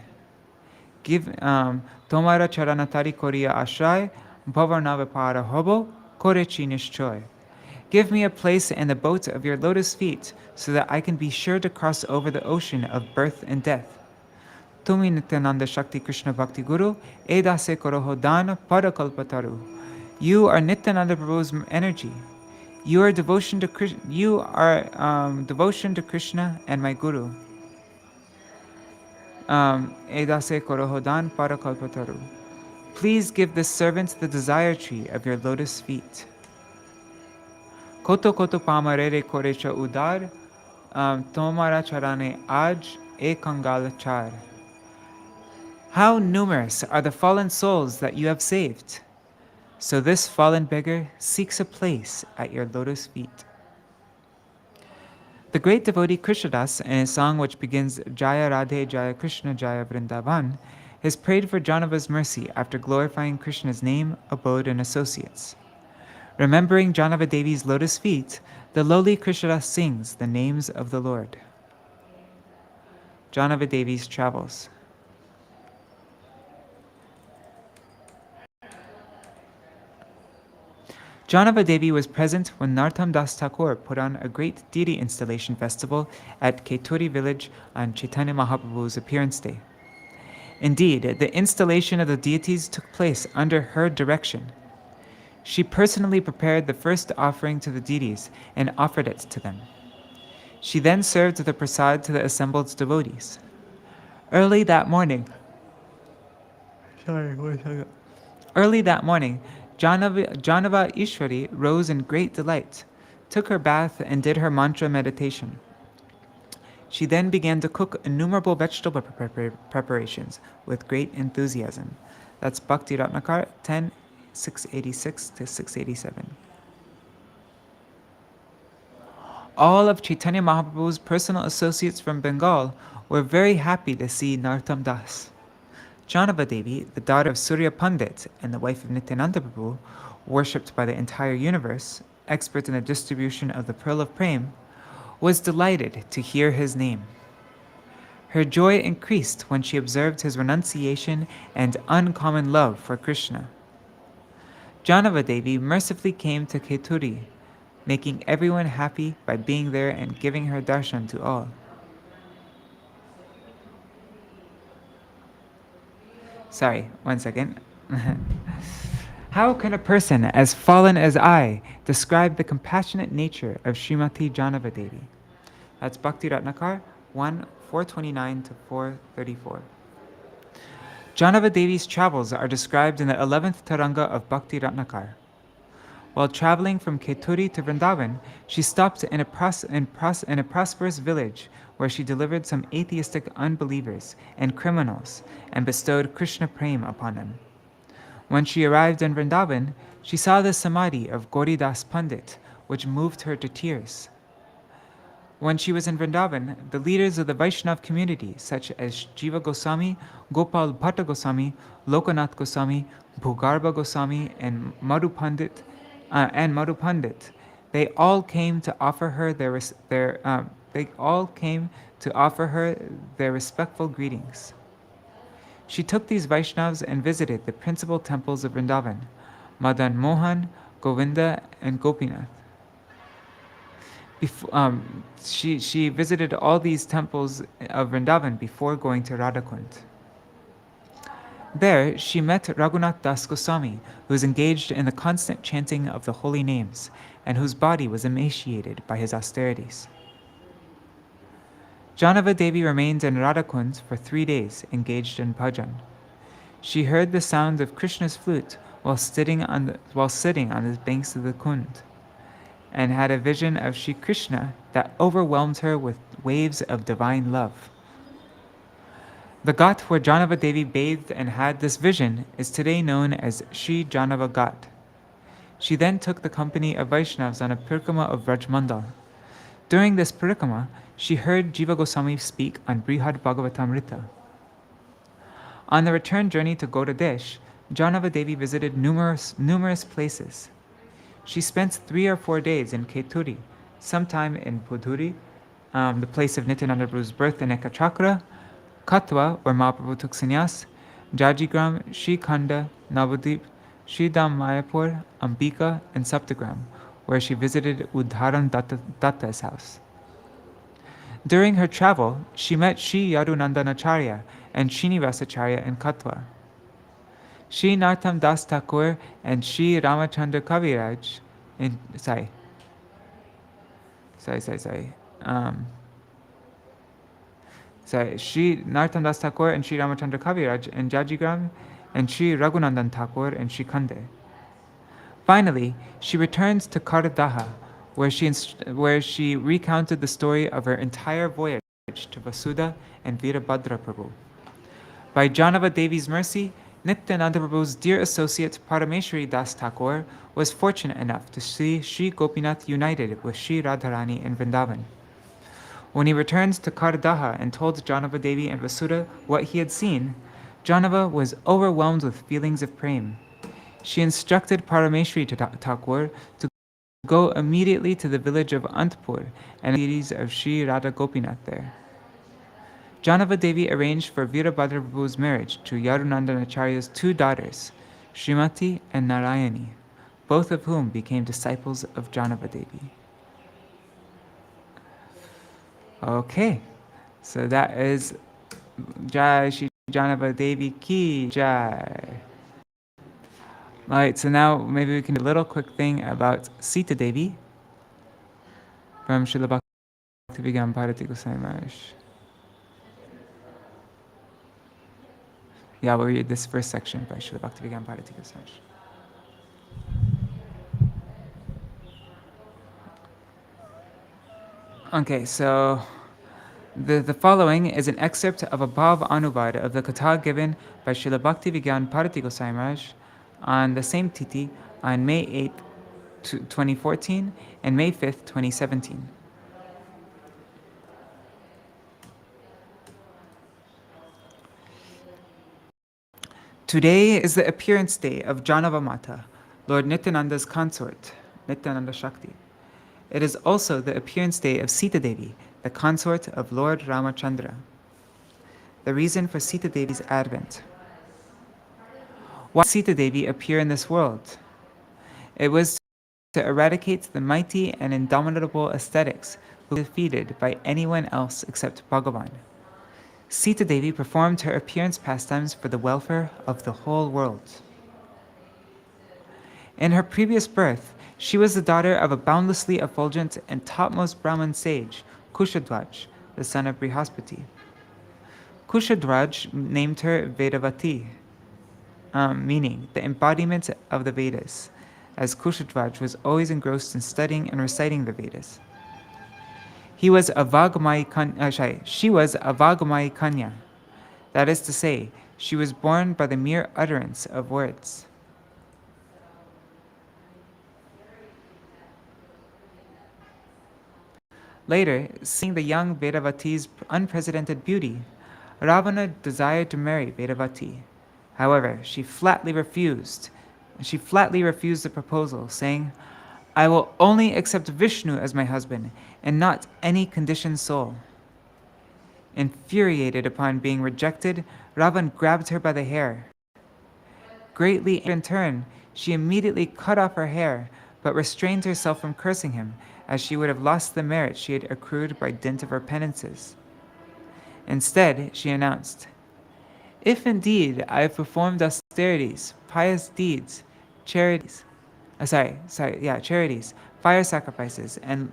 Give Tomara charanatari koriya ashray, Bhavarnavipara hobo korechi nishchoy. Give me a place in the boat of your lotus feet, so that I can be sure to cross over the ocean of birth and death. Tumi Nityananda Shakti Krishna Bhakti Guru, Edase Koroho Dan Padakalpataru. You are Nityananda Prabhu's energy. You are devotion to Krishna. You are devotion to Krishna and my Guru. Edase Koroho Dan Padakalpataru. Please give this servant the desire tree of your lotus feet. Koto koto pamarere korecha udar, tomara charane aj e kangal char. How numerous are the fallen souls that you have saved. So this fallen beggar seeks a place at your lotus feet. The great devotee Krishnadas, in his song which begins Jaya Radhe Jaya Krishna Jaya Vrindavan, has prayed for Jāhnavā's mercy after glorifying Krishna's name, abode, and associates. Remembering Jāhnavā-devi's lotus feet, the lowly Krishnadas sings the names of the Lord. Jāhnavā-devi's travels. Jāhnavā-devi was present when Narottam Das Thakur put on a great deity installation festival at Keturi village on Chaitanya Mahaprabhu's appearance day. Indeed, the installation of the deities took place under her direction. She personally prepared the first offering to the deities and offered it to them. She then served the prasad to the assembled devotees. Early that morning, Jāhnavā Ishwari rose in great delight, took her bath, and did her mantra meditation. She then began to cook innumerable vegetable preparations with great enthusiasm. That's Bhakti Ratnakar 10, 686 to 687. All of Chaitanya Mahaprabhu's personal associates from Bengal were very happy to see Narottam Das. Jāhnavā-devi, the daughter of Surya Pandit and the wife of Nityananda Prabhu, worshipped by the entire universe, expert in the distribution of the pearl of Prem, was delighted to hear his name. Her joy increased when she observed his renunciation and uncommon love for Krishna. Jāhnavā-devi mercifully came to Keturi, making everyone happy by being there and giving her darshan to all. Sorry, one second. How can a person as fallen as I describe the compassionate nature of Srimati Jāhnavā-devi? That's Bhakti Ratnakar 1, 429 to 434. Jāhnavā-devi's travels are described in the 11th Taranga of Bhakti Ratnakar. While traveling from Keturi to Vrindavan, she stopped in a prosperous village where she delivered some atheistic unbelievers and criminals and bestowed Krishna Prem upon them. When she arrived in Vrindavan, she saw the samadhi of Gauridas Pandit, which moved her to tears. When she was in Vrindavan, the leaders of the Vaishnav community, such as Jiva Gosvāmī, Gopal Bhatta Gosvāmī, Lokanath Gosvāmī, Bhugarbha Gosvāmī, and Madhu Paṇḍita, they all came to offer her their respectful greetings. She took these Vaishnavas and visited the principal temples of Vrindavan, Madan Mohan, Govinda, and Gopinath. She visited all these temples of Vrindavan before going to Radhakund. There, she met Raghunath Das Goswami, who was engaged in the constant chanting of the holy names, and whose body was emaciated by his austerities. Jāhnavā-devi remained in Radhakund for 3 days, engaged in bhajan. She heard the sound of Krishna's flute while sitting on the banks of the Kund, and had a vision of Shri Krishna that overwhelmed her with waves of divine love. The ghat where Jāhnavā-devi bathed and had this vision is today known as Śrī Jāhnavā Ghat. She then took the company of Vaishnavas on a parikrama of Vrajmandal. During this parikrama, she heard Jiva Goswami speak on Brihad Bhagavatamrita. On the return journey to Gaudadesh, Jāhnavā-devi visited numerous places. She spent 3 or 4 days in Keturi, sometime in Pudhuri, the place of Nityananda Prabhu's birth in Ekachakra, Katwa, where Mahaprabhu took sannyas, Jajigram, Shrikhanda, Navadip, Sridham Mayapur, Ambika, and Saptagram, where she visited Uddhava-Datta's house. During her travel, she met Śrī Yadunandanacharya and Srinivasacharya in Katwa. Śrī Nartam Das Thakur and Śrī Ramachandra Kaviraj in Śrī Nartam Das Thakur and Śrī Ramachandra Kaviraj in Jajigram, and Śrī Raghunandan Thakur in Srikande. Finally, she returned to Karadaha, where she recounted the story of her entire voyage to Vasudha and Virabhadra Prabhu. By Jāhnavā-deví's mercy, Nityananda Prabhu's dear associate Parameshwari Das Thakur was fortunate enough to see Sri Gopinath united with Sri Radharani in Vrindavan. When he returned to Karadaha and told Jāhnavā-deví and Vasudha what he had seen, Jāhnava was overwhelmed with feelings of prema. She instructed Parameshwari Thakur to go immediately to the village of Antpur and the deities of Sri Radha Gopinath there. Jāhnavā-deví arranged for Virabhadra Prabhu's marriage to Yadunandanacharya's two daughters, Srimati and Narayani, both of whom became disciples of Jāhnavā-deví. Okay, so that is Jai Shri Jāhnavā-deví Ki Jai. Alright, so now maybe we can do a little quick thing about Sītā-devī from Śrīla Bhakti Gosvāmī Mahārāja. Yeah, we'll read this first section by Śrīla Bhakti Gosvāmī. Okay, so the following is an excerpt of a Bhav Anuvad of the Katha given by Śrīla Bhakti Gosvāmī Mahārāja on the same Titi on May 8th, 2014 and May 5th, 2017. Today is the appearance day of Jāhnava Mata, Lord Nityananda's consort, Nityananda Shakti. It is also the appearance day of Sītā-devī, the consort of Lord Ramachandra. The reason for Sītā-deví's advent. Why did Sītā-devī appear in this world? It was to eradicate the mighty and indomitable ascetics who were defeated by anyone else except Bhagavan. Sītā-devī performed her appearance pastimes for the welfare of the whole world. In her previous birth, she was the daughter of a boundlessly effulgent and topmost Brahmin sage, Kushadwaj, the son of Brihaspati. Kushadwaj named her Vedavati, meaning the embodiment of the Vedas, as Kushadwaj was always engrossed in studying and reciting the Vedas. She was a Vagamayi Kanya. That is to say, she was born by the mere utterance of words. Later, seeing the young Vedavati's unprecedented beauty, Ravana desired to marry Vedavati. However, she flatly refused the proposal, saying, "I will only accept Vishnu as my husband, and not any conditioned soul." Infuriated upon being rejected, Ravan grabbed her by the hair. Greatly in turn, she immediately cut off her hair, but restrained herself from cursing him, as she would have lost the merit she had accrued by dint of her penances. Instead, she announced, "If indeed I have performed austerities, pious deeds, charities, fire sacrifices, and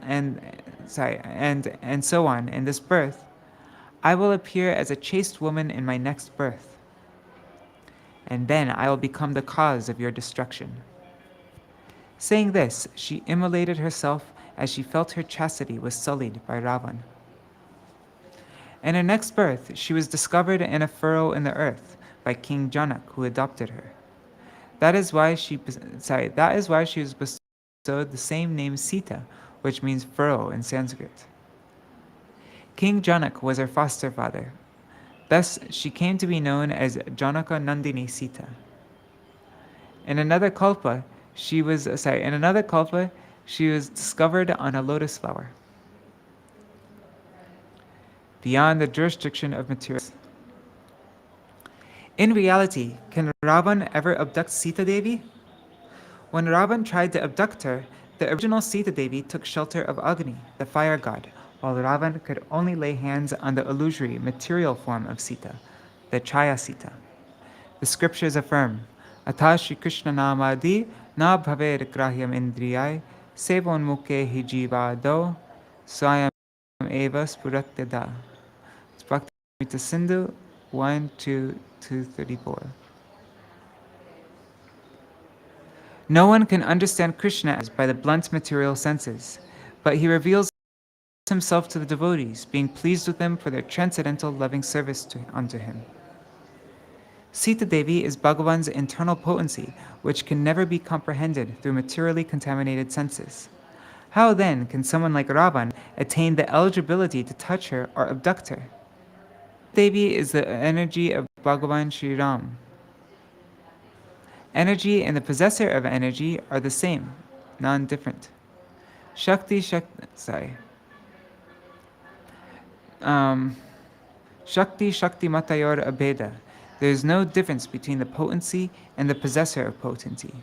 so on in this birth, I will appear as a chaste woman in my next birth, and then I will become the cause of your destruction." Saying this, she immolated herself as she felt her chastity was sullied by Ravan. In her next birth, she was discovered in a furrow in the earth by King Janak, who adopted her. That is why she was bestowed the same name Sīta, which means furrow in Sanskrit. King Janak was her foster father. Thus, she came to be known as Janaka Nandini Sīta. In another kalpa, she was discovered on a lotus flower. Beyond the jurisdiction of materials. In reality, can Ravan ever abduct Sītā-devī? When Ravan tried to abduct her, the original Sītā-devī took shelter of Agni, the fire god, while Ravan could only lay hands on the illusory material form of Sīta, the Chaya Sīta. The scriptures affirm, Atha Shri Krishna Namadi na bhaver grahyam indriyai sevon mukhe hi jiva do swayam eva spuratyada. It's Bhakti Sindhu 1, 2, 234. No one can understand Krishna as by the blunt material senses, but he reveals himself to the devotees, being pleased with them for their transcendental loving service unto him. Sītā-devī is Bhagavan's internal potency, which can never be comprehended through materially contaminated senses. How then can someone like Ravan attain the eligibility to touch her or abduct her? Devi is the energy of Bhagavan Shri Ram. Energy and the possessor of energy are the same, non-different. Shakti Matayor Abheda. There is no difference between the potency and the possessor of potency.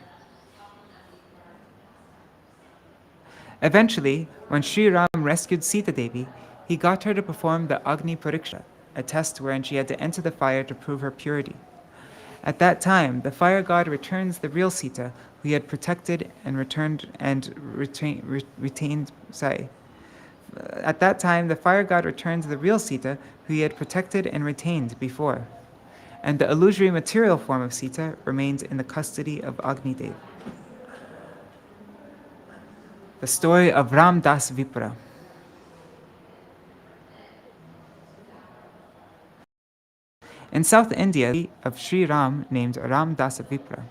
Eventually, when Sri Ram rescued Sītā-devī, he got her to perform the Agni Pariksha, a test wherein she had to enter the fire to prove her purity. At that time, the fire god returns the real Sīta, who he had protected and retained. At that time, the fire god returns the real Sīta, who he had protected and retained before, and the illusory material form of Sīta remains in the custody of Agni Dev. The story of Ram Das Vipra. In South India, of Sri Ram named Ram Das Vipra.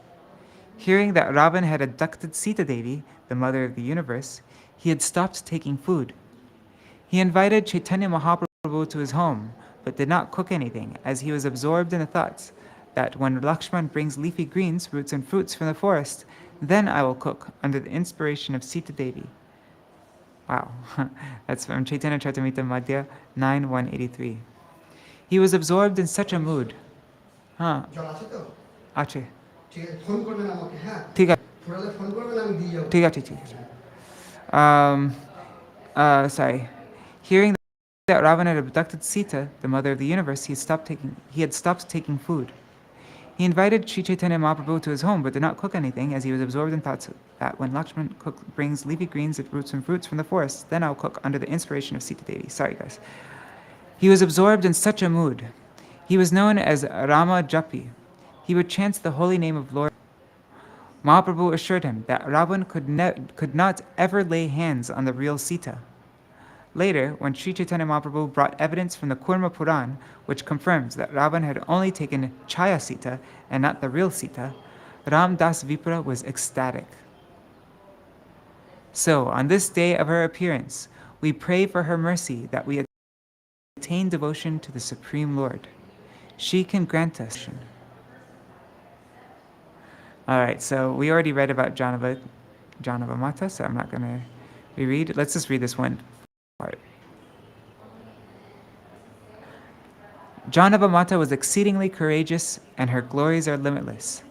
Hearing that Ravan had abducted Sītā-devī, the mother of the universe, he had stopped taking food. He invited Chaitanya Mahaprabhu to his home, but did not cook anything, as he was absorbed in the thoughts that when Lakshman brings leafy greens, roots and fruits from the forest, then I will cook under the inspiration of Sītā-devī. Wow, that's from Chaitanya Charitamrita Madhya 9:183. He was absorbed in such a mood. Ache. Hearing that Ravan had abducted Sīta, the mother of the universe, he had stopped taking food. He invited Sri Chaitanya Mahaprabhu to his home, but did not cook anything, as he was absorbed in thoughts that when Lakshman brings leafy greens and roots and fruits from the forest, then I'll cook under the inspiration of Sītā-devī. Sorry, guys. He was absorbed in such a mood. He was known as Rama Japi. He would chant the holy name of Lord. Mahaprabhu assured him that Ravan could not ever lay hands on the real Sīta. Later, when Sri Caitanya Mahaprabhu brought evidence from the Kurma Puran, which confirms that Ravan had only taken Chaya Sīta and not the real Sīta, Ram Das Vipra was ecstatic. So, on this day of her appearance, we pray for her mercy that we attain devotion to the Supreme Lord. She can grant us. Alright, so we already read about Jāhnavā-Mata, so I'm not going to reread. Let's just read this one part. Jāhnavā-Mata was exceedingly courageous, and her glories are limitless.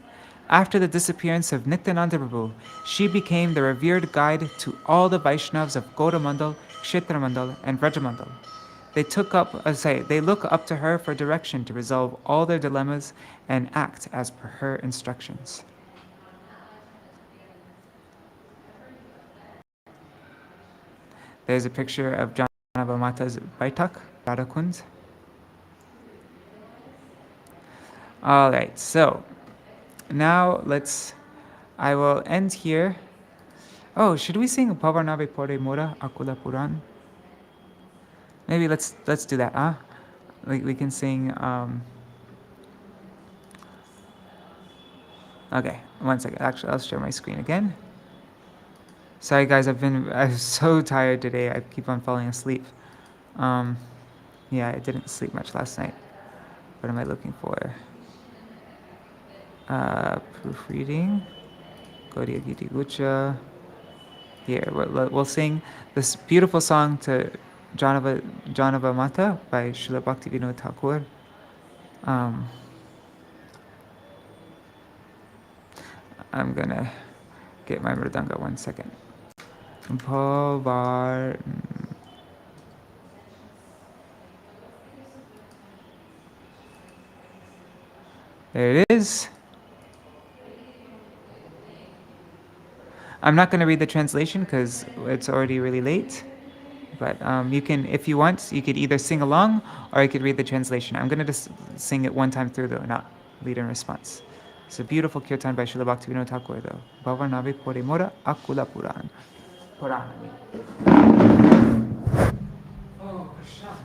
After the disappearance of Nityananda Prabhu, she became the revered guide to all the Vaishnavas of Gauramandal, Kshetramandal, and Vrajamandal. They look up to her for direction to resolve all their dilemmas and act as per her instructions. There's a picture of Jāhnavā-Mata's Baitak, Radhakund. Alright, so now I will end here. Oh, should we sing Pavarnave Pore Mora Akula Puran? Maybe let's do that, huh? We can sing, okay, one second. Actually, I'll share my screen again. Sorry guys, I'm so tired today. I keep on falling asleep. Yeah, I didn't sleep much last night. What am I looking for? Proofreading. Gaudiya Giti Gucha. Here, we'll sing this beautiful song to Jāhnavā-Mata by Srila Bhaktivinoda Thakur. I'm gonna get my mridanga 1 second. Bhavar. There it is. I'm not going to read the translation because it's already really late. But you can, if you want, you could either sing along or I could read the translation. I'm going to just sing it one time through though, not lead in response. It's a beautiful kirtan by Srila Bhaktivinoda Thakur though. Bhavarnave Pore Mora Akula Puran. Puran. Oh, Krishna.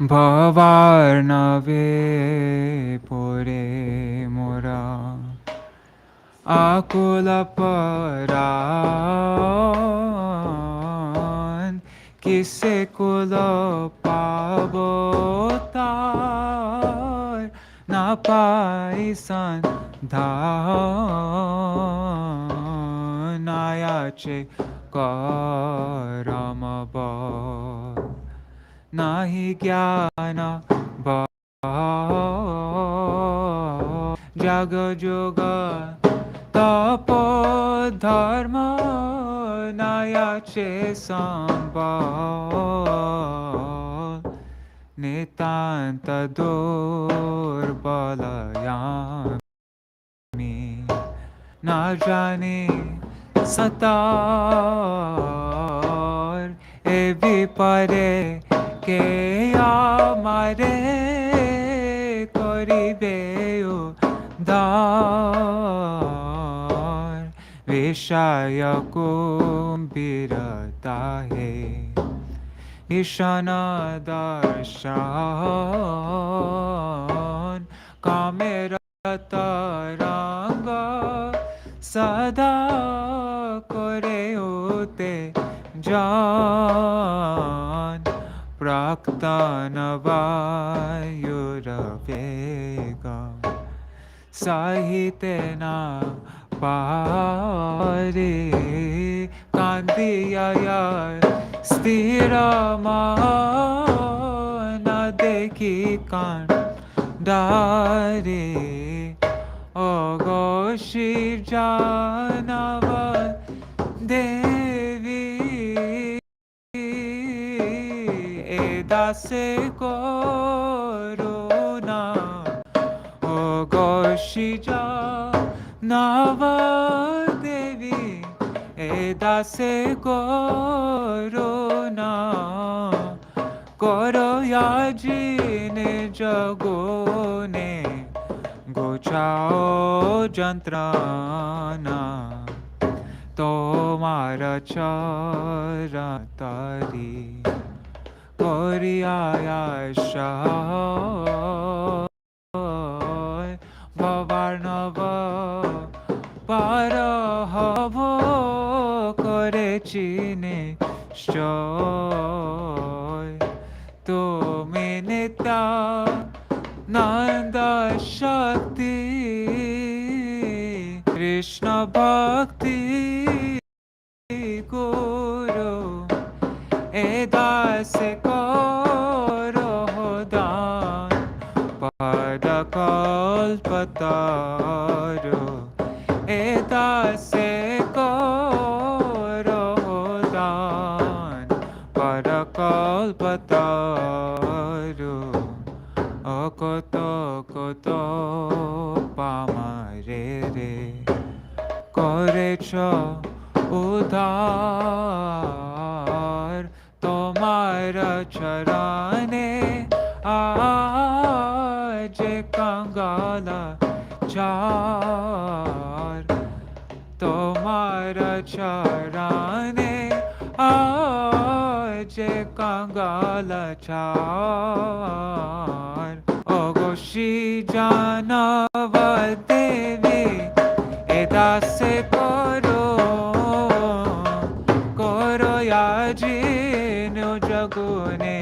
Bhavarnave Pore Mora Akula Puran Kise Kula Pavotar Na Paisan Dhan Ayache Karamabha Nahi Jnana Bhav Jaga Yoga Tapo Dharma Nayache Sambhav Nitanta Durbalayami Na Jane Satar Evi Pare Ke amare koribeu dar Vishaya kumbirata hai Ishana darshan Kamerata ranga Sada kore ute jan Praktanavayuravega Sahitena Pare Kandiyaya Stiramana Dekhi Kandare Ogoshi Jāhnavā-devī Edase Corona Ogoshi Jāhnavā-devī Edase Corona Koro yajine jagone Gochao jantrana Tomara charatari Koriyaya shai Bhavarnava parahavo Kore chine shoy Tumi nitya Nanda Shakti Krishna Bhakti Guru Edase Koro Dan Padakalpataru Edase Koro Dan Padakalpataru Koto koto pamarere Korecho udhar Tomara charane Aje kangala char Tomara charane Aje kangala char Ogoshi Jāhnavā-devī Edase koro Koro yajinu jagune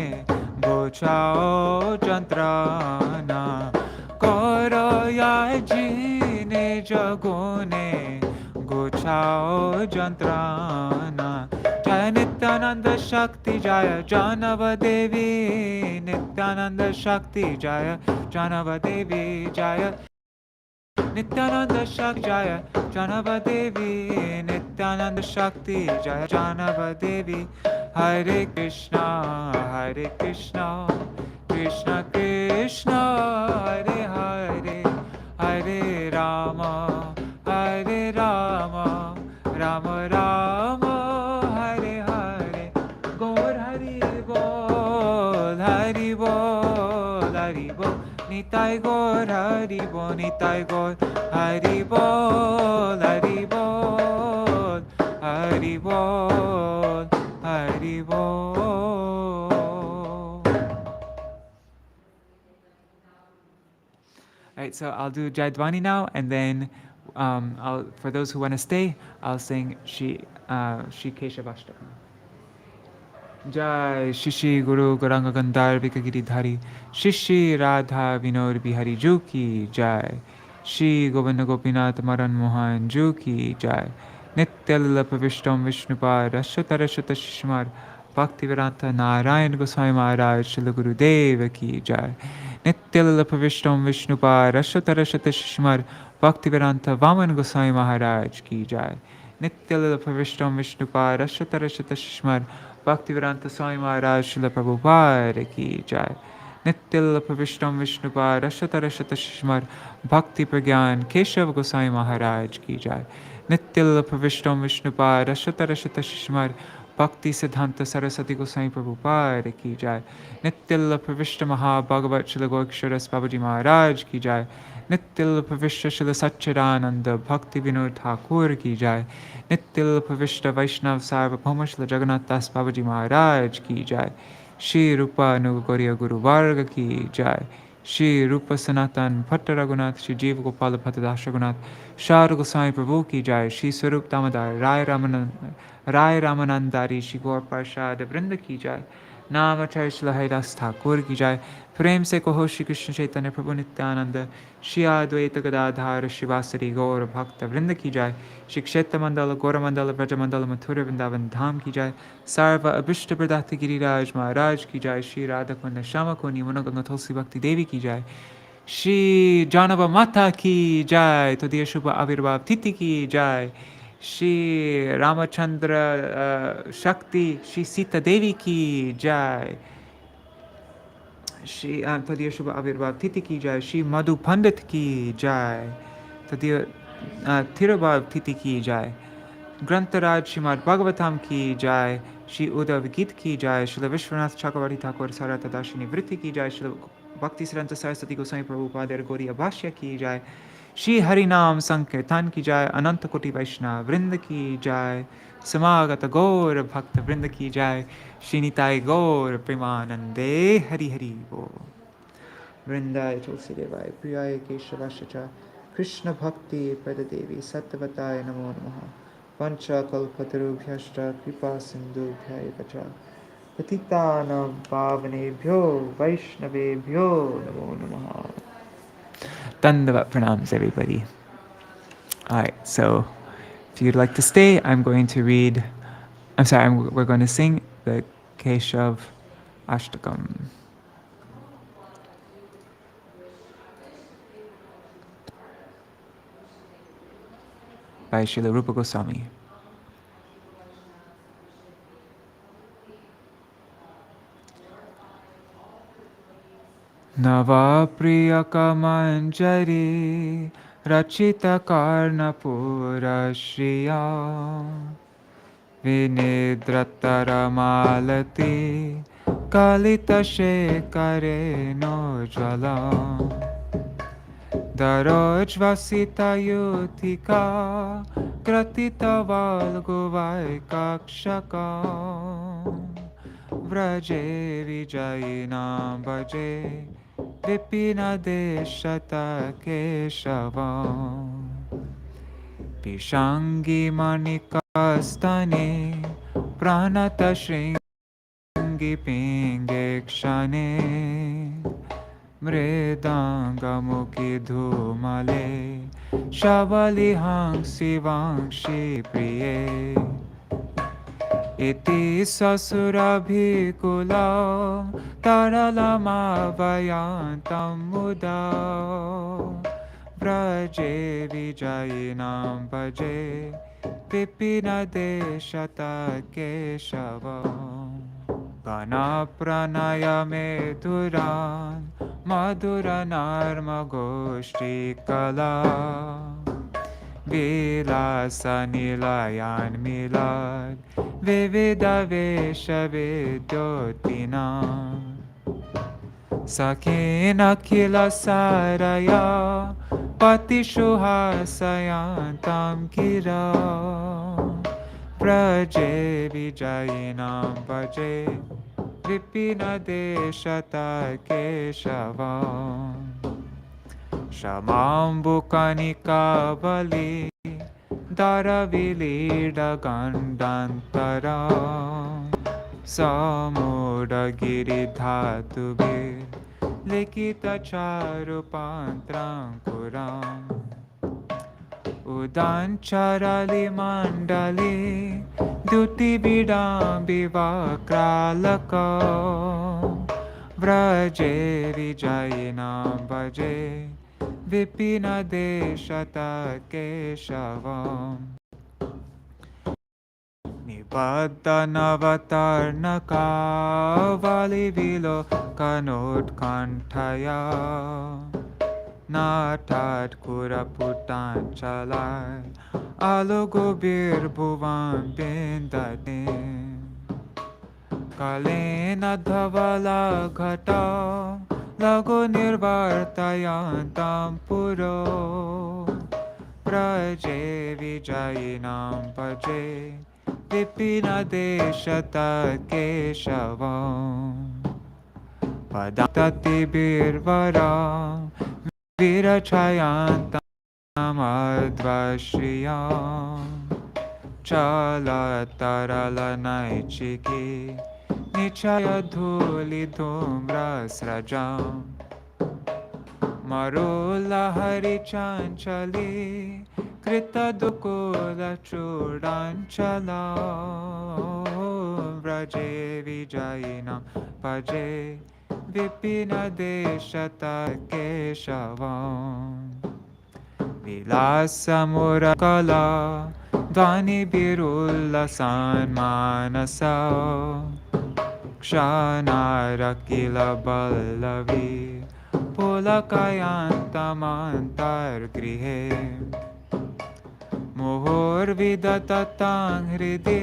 Gochao jantrana Koro yajine jagune Chao Jantrana. Jaya Nityananda Shakti Jaya Jāhnavā-devī. Nityananda Shakti Jaya Jāhnavā-devī Jaya. Nityananda Shakti Jaya Jāhnavā-devī. Nityananda Shakti Jaya Jāhnavā-devī. Hare Krishna, Hare Krishna, Krishna Krishna, Hare Hare, Hare Rama, Hare Rama, Rama Rama, Hare Hare. Gaur Hari Bol, Hari Bol, Hari Bol. Nitai Gaur Hari Bol, Nitai Gaur Hari Bol, Hari Bol, Hari Bol, Hari Bol. Alright, so I'll do Jaidwani now, and then for those who want to stay, I'll sing Śrī Keshavashtakam. Jai Shishi Guru Gauranga Gandharvika Giridhari Shishi Radha Vinod Bihari Ju ki Jai. Shri Govinda Gopinath Madan Mohan Ju ki Jai. Nityalila Pavishtam Vishnupad Ashwatarashata Shishmar Bhaktivedanta Narayan Gosvāmī Mahārāja Śrīla Gurudeva ki Jai. Nityalila Pavishtam Vishnupad Ashwatarashata Shishmar Bhaktivedanta Vaman Gosvāmī Mahārāja ki Jai. Nityalila Pavishtam Vishnupad Ashwatarashata Shishmar Bhaktivedanta Swami Mahārāja Śrīla Prabhupada ki Jai. Nityalila Pavishtam Vishnupad Ashwatarashata Shishmar Bhakti Pragyan Keshav Gosvāmī Mahārāja ki Jai. Nityalila Pavishtam Vishnupad Ashwatarashata Shishmar Bhakti Siddhanta Saraswati Gosvāmī Prabhupada ki Jai. Nityalila Pavishta Maha Bhagavat Śrīla Goraksharas Babaji Mahārāja ki Jai. Nityalila Pavishta Śrīla Satchidananda Bhakti Vinod Thakur ki Jai. Nityalila Pavishta Vaishnav Sarvabhauma Śrīla Jagannath Das Babaji Mahārāja ki Jai. Shri Rupa Nugauriya Guru Varga ki Jai. Shri Rupa Sanatan Bhatta Raghunath Shri Jiva Gopala Bhatta Das Raghunath Shara Goswami Prabhu ki Jai. Shri Swarup Damodar Rai Ramanandari Shri Gaur Parshad Vrinda ki Jai. Namacharya Śrīla Haridas Thakur ki Jai. Prem se kaho Shri Krishna Chaitanya Prabhu Nityananda Shri Advaita Gadadhar Shivasari Gaur Bhakta Vrinda ki Jai. Shri Kshetra Mandala Gaura Mandala Braja Mandala Mathura Vrindavan Dham ki Jai. Sarva Abhishta Pradata Giriraj Mahārāja ki Jai. Shri Radha Kunda Shama Kuni Munaganga Tulsi Bhakti Devi ki Jai. Shri Jāhnavā Mata ki Jai. Todiya Shubha Avirbhav Titi ki Jai. Shri Ramachandra Shakti Shri Sītā-devī ki Jai. Shri Tadiya Shubha Avirbhav Titi ki Jai. Shri Madhu Paṇḍita ki Jai. Tadiya Tīrtha Titi ki Jai. Grantaraj Srimad Bhagavatam ki Jai. Shri Uddhava-gīta ki Jai. Śrīla Vishwanath Chakravarti Thakur Sarata Darshini Vritti ki Jai. Śrīla Bhakti Siddhanta Saraswati Goswami Prabhupada Gauriya Bhashya ki Jai. Shri Harinam Sankirtan ki Jai. Ananta Koti Vaishnava Vrinda ki Jai. Samagata Gaur Bhakta Vrinda ki Jai. Shri Nitai Gaur Premanande Hari Hari Bol. Vrindaya Tulsi Devaya Priyaya Keshavasya Krishna Bhakti Pradadevi Sattvatāya Namo Namaha. Pancha Kalpatarubhyashta Kripa Sindhubhyaya Cha. Patitanam Pavanebhyo Vaishnavebhyo Namo Namaha. Dandavat pranams, everybody. Alright, so if you'd like to stay, we're going to sing the Keshav Ashtakam. By Srila Rupa Gosvāmī. Nava Priyaka Manjari Rachita Karnapura Shriya Vinidratara Malati Kalita Shekare Nojvala Darojvasita Yutika Kratita Valgovai Kakshaka Vraje Vijayinam Bhaje Vipina Deshata Keshavam Pishangi Manikastane Pranata Shringi Pingekshane मृदाङ्गमुखिधूमले शबलिहांसि वांसि प्रिये इति ससुरभिकुला तरलमावयान्तं मुदा व्रजे विजयिनां भजे विपिनदेशत केशव गणप्रणयमेधुरान् मधुरनर्मगोष्ठीकला विलासनिलयान् मिलद् विविधवेषविद्योतिना सखेनखिलसारया पतिषुहासयान्तां गिरा व्रजे विजयिनां भजे विपिनदेशत केशवा शमाम्बुकनिकावली दरविलीडगण्डान्तरा समूढगिरिधातुभिर्लिखितचारुपान्त्राङ्कुराम् उदाञ्चरलिमण्डले द्युतिबिडाम्बिवक्रालका व्रजे विजयिनां भजे विपिनदेशत केशवम् निबद्धनवतर्णकावलिविलोकनोत्कण्ठया नाटात्कुरपुटाञ्चलाय अलुगुभिर्भुवां विन्दते कलेन धवलघटा लघुनिर्वर्तयन्तां पुरो व्रजे विजयिनां भजे विपिनदेशत केशवम् पदातिभिर्वरा विरचयान्तमध्वश्रिया चलतरलनैचिकी निचयधूलिधूम्रस्रजा मरुलहरिचञ्चली कृतदुकूलचूडाञ्चला व्रजे विजयिनां भजे विपिनदेशत केशवम् विलासमुरकला ध्वनिभिरुल्लसान्मानसा क्षणारकिलबल्लवी पुलकयान्तमन्तर्गृहे मुहुर्विदततां हृदि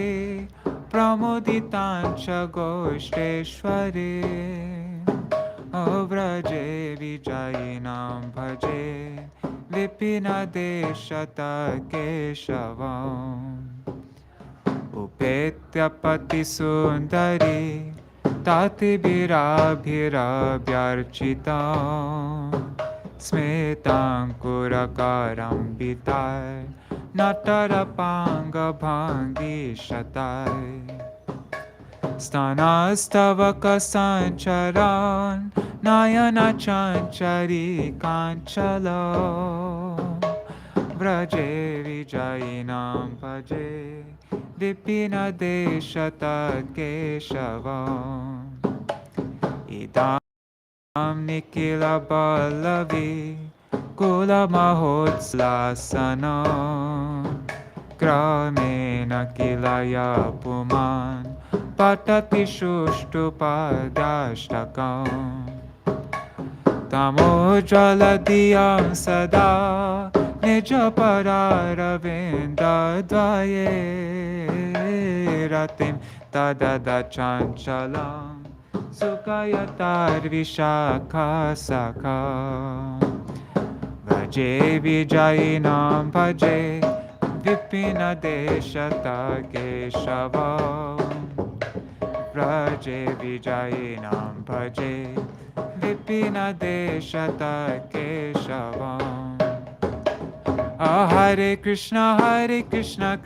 प्रमुदिताञ्च गोष्ठेश्वरे व्रजे विजयिनां भजे विपिनदेशत केशवम् उपेत्य पतिसुन्दरी तातिभिराभिरभ्यर्चिता स्मिताङ्कुरकरम्बिताय नटरपाङ्गभाङ्गिशताय स्तनस्तवकसञ्चरान् नयनचञ्चरीकाञ्चला व्रजे विजयिनां भजे विपिनदेशत केशवम् इदां निखिलबल्लवी कुलमहोत्स्लासना क्रमेण किलया पुमान् पठति सुष्ठुपदाष्टकम् तमोज्ज्वलधियां सदा निजपरारविन्दद्वये रतिं तददचञ्चलां सुखयतार्विशाखा भजे विजयिनां भजे विपिनदेशत केशवम् व्रजे विजयिनां भजे विपिनदेशत केशवम् Hare Krishna, Krishna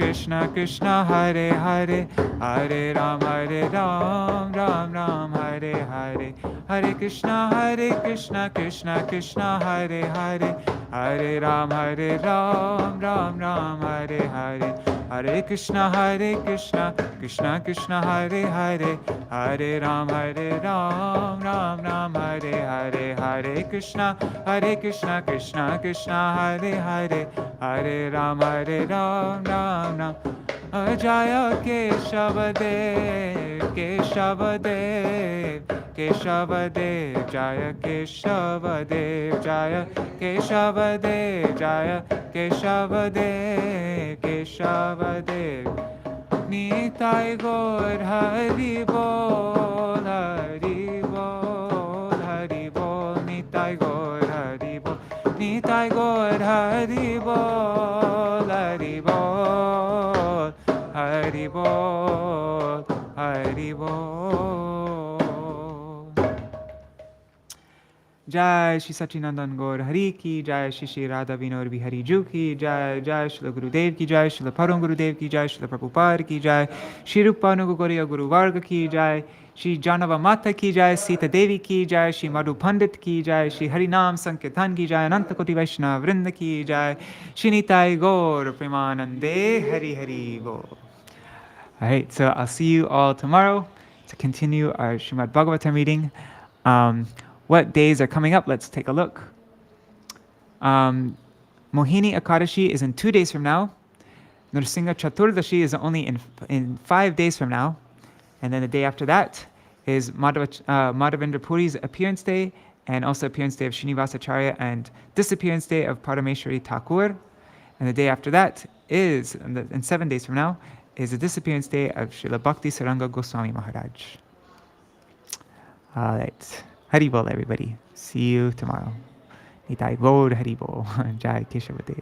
Krishna, Hare Hare, Hare Ram, Ram Ram, Hare Hare, Hare Krishna, Krishna Krishna, Hare Hare, Hare Ram, Ram Ram, Hare Hare, Hare Krishna, Krishna Krishna, Hare Hare, Hare Ram, Ram Ram, Hare Hare, Hare Krishna, Krishna Krishna, Hare Hare, Hare Ram, Ram Ram. Jaya Keshav-dev, Keshav-dev, Keshav-dev, Jaya Keshav-dev, Jaya Keshav-dev, Jaya Keshav-dev, Keshav-dev. Nitai Gaur Hari Bol, Hari Bol, Hari Bol, Nitai Gaur Hari Bol, Nitai Gaur Hari Bol, Hari Bol, Hari Bol, Hari Bol. Jai Shri Sachinandan Gaur Hari Ki Jai, Shri Shri Radha Vinod Bihari Ju Ki Jai, Jai Shri Gurudev Ki Jai, Shri Param Gurudev Ki Jai, Shri Prabhupada Ki Jai, Shri Rupanuga Gauriya Guru Varga Ki Jai, Shri Jāhnavā-Mata Ki Jai, Sītā-devī Ki Jai, Shri Madhu Paṇḍita Ki Jai, Shri Harinam Sankirtan Ki Jai, Ananta Koti Vaishnava Vrinda Ki Jai, Shri Nitai Gaur Premanande, Hari Hari Bol. All right, so I'll see you all tomorrow to continue our Srimad Bhagavatam reading. What days are coming up? Let's take a look. Mohini Ekadashi is in 2 days from now. Nrsimha Chaturdashi is only in 5 days from now. And then the day after that is Madhavendra Puri's appearance day, and also appearance day of Srinivasacharya and disappearance day of Parameshwari Thakur. And the day after that is, in 7 days from now, is the disappearance day of Śrīla Bhakti Saranga Gosvāmī Mahārāja. All right. Hari Bol, everybody. See you tomorrow. Nitai Gaur Hari Bol. Jai Keshav-dev.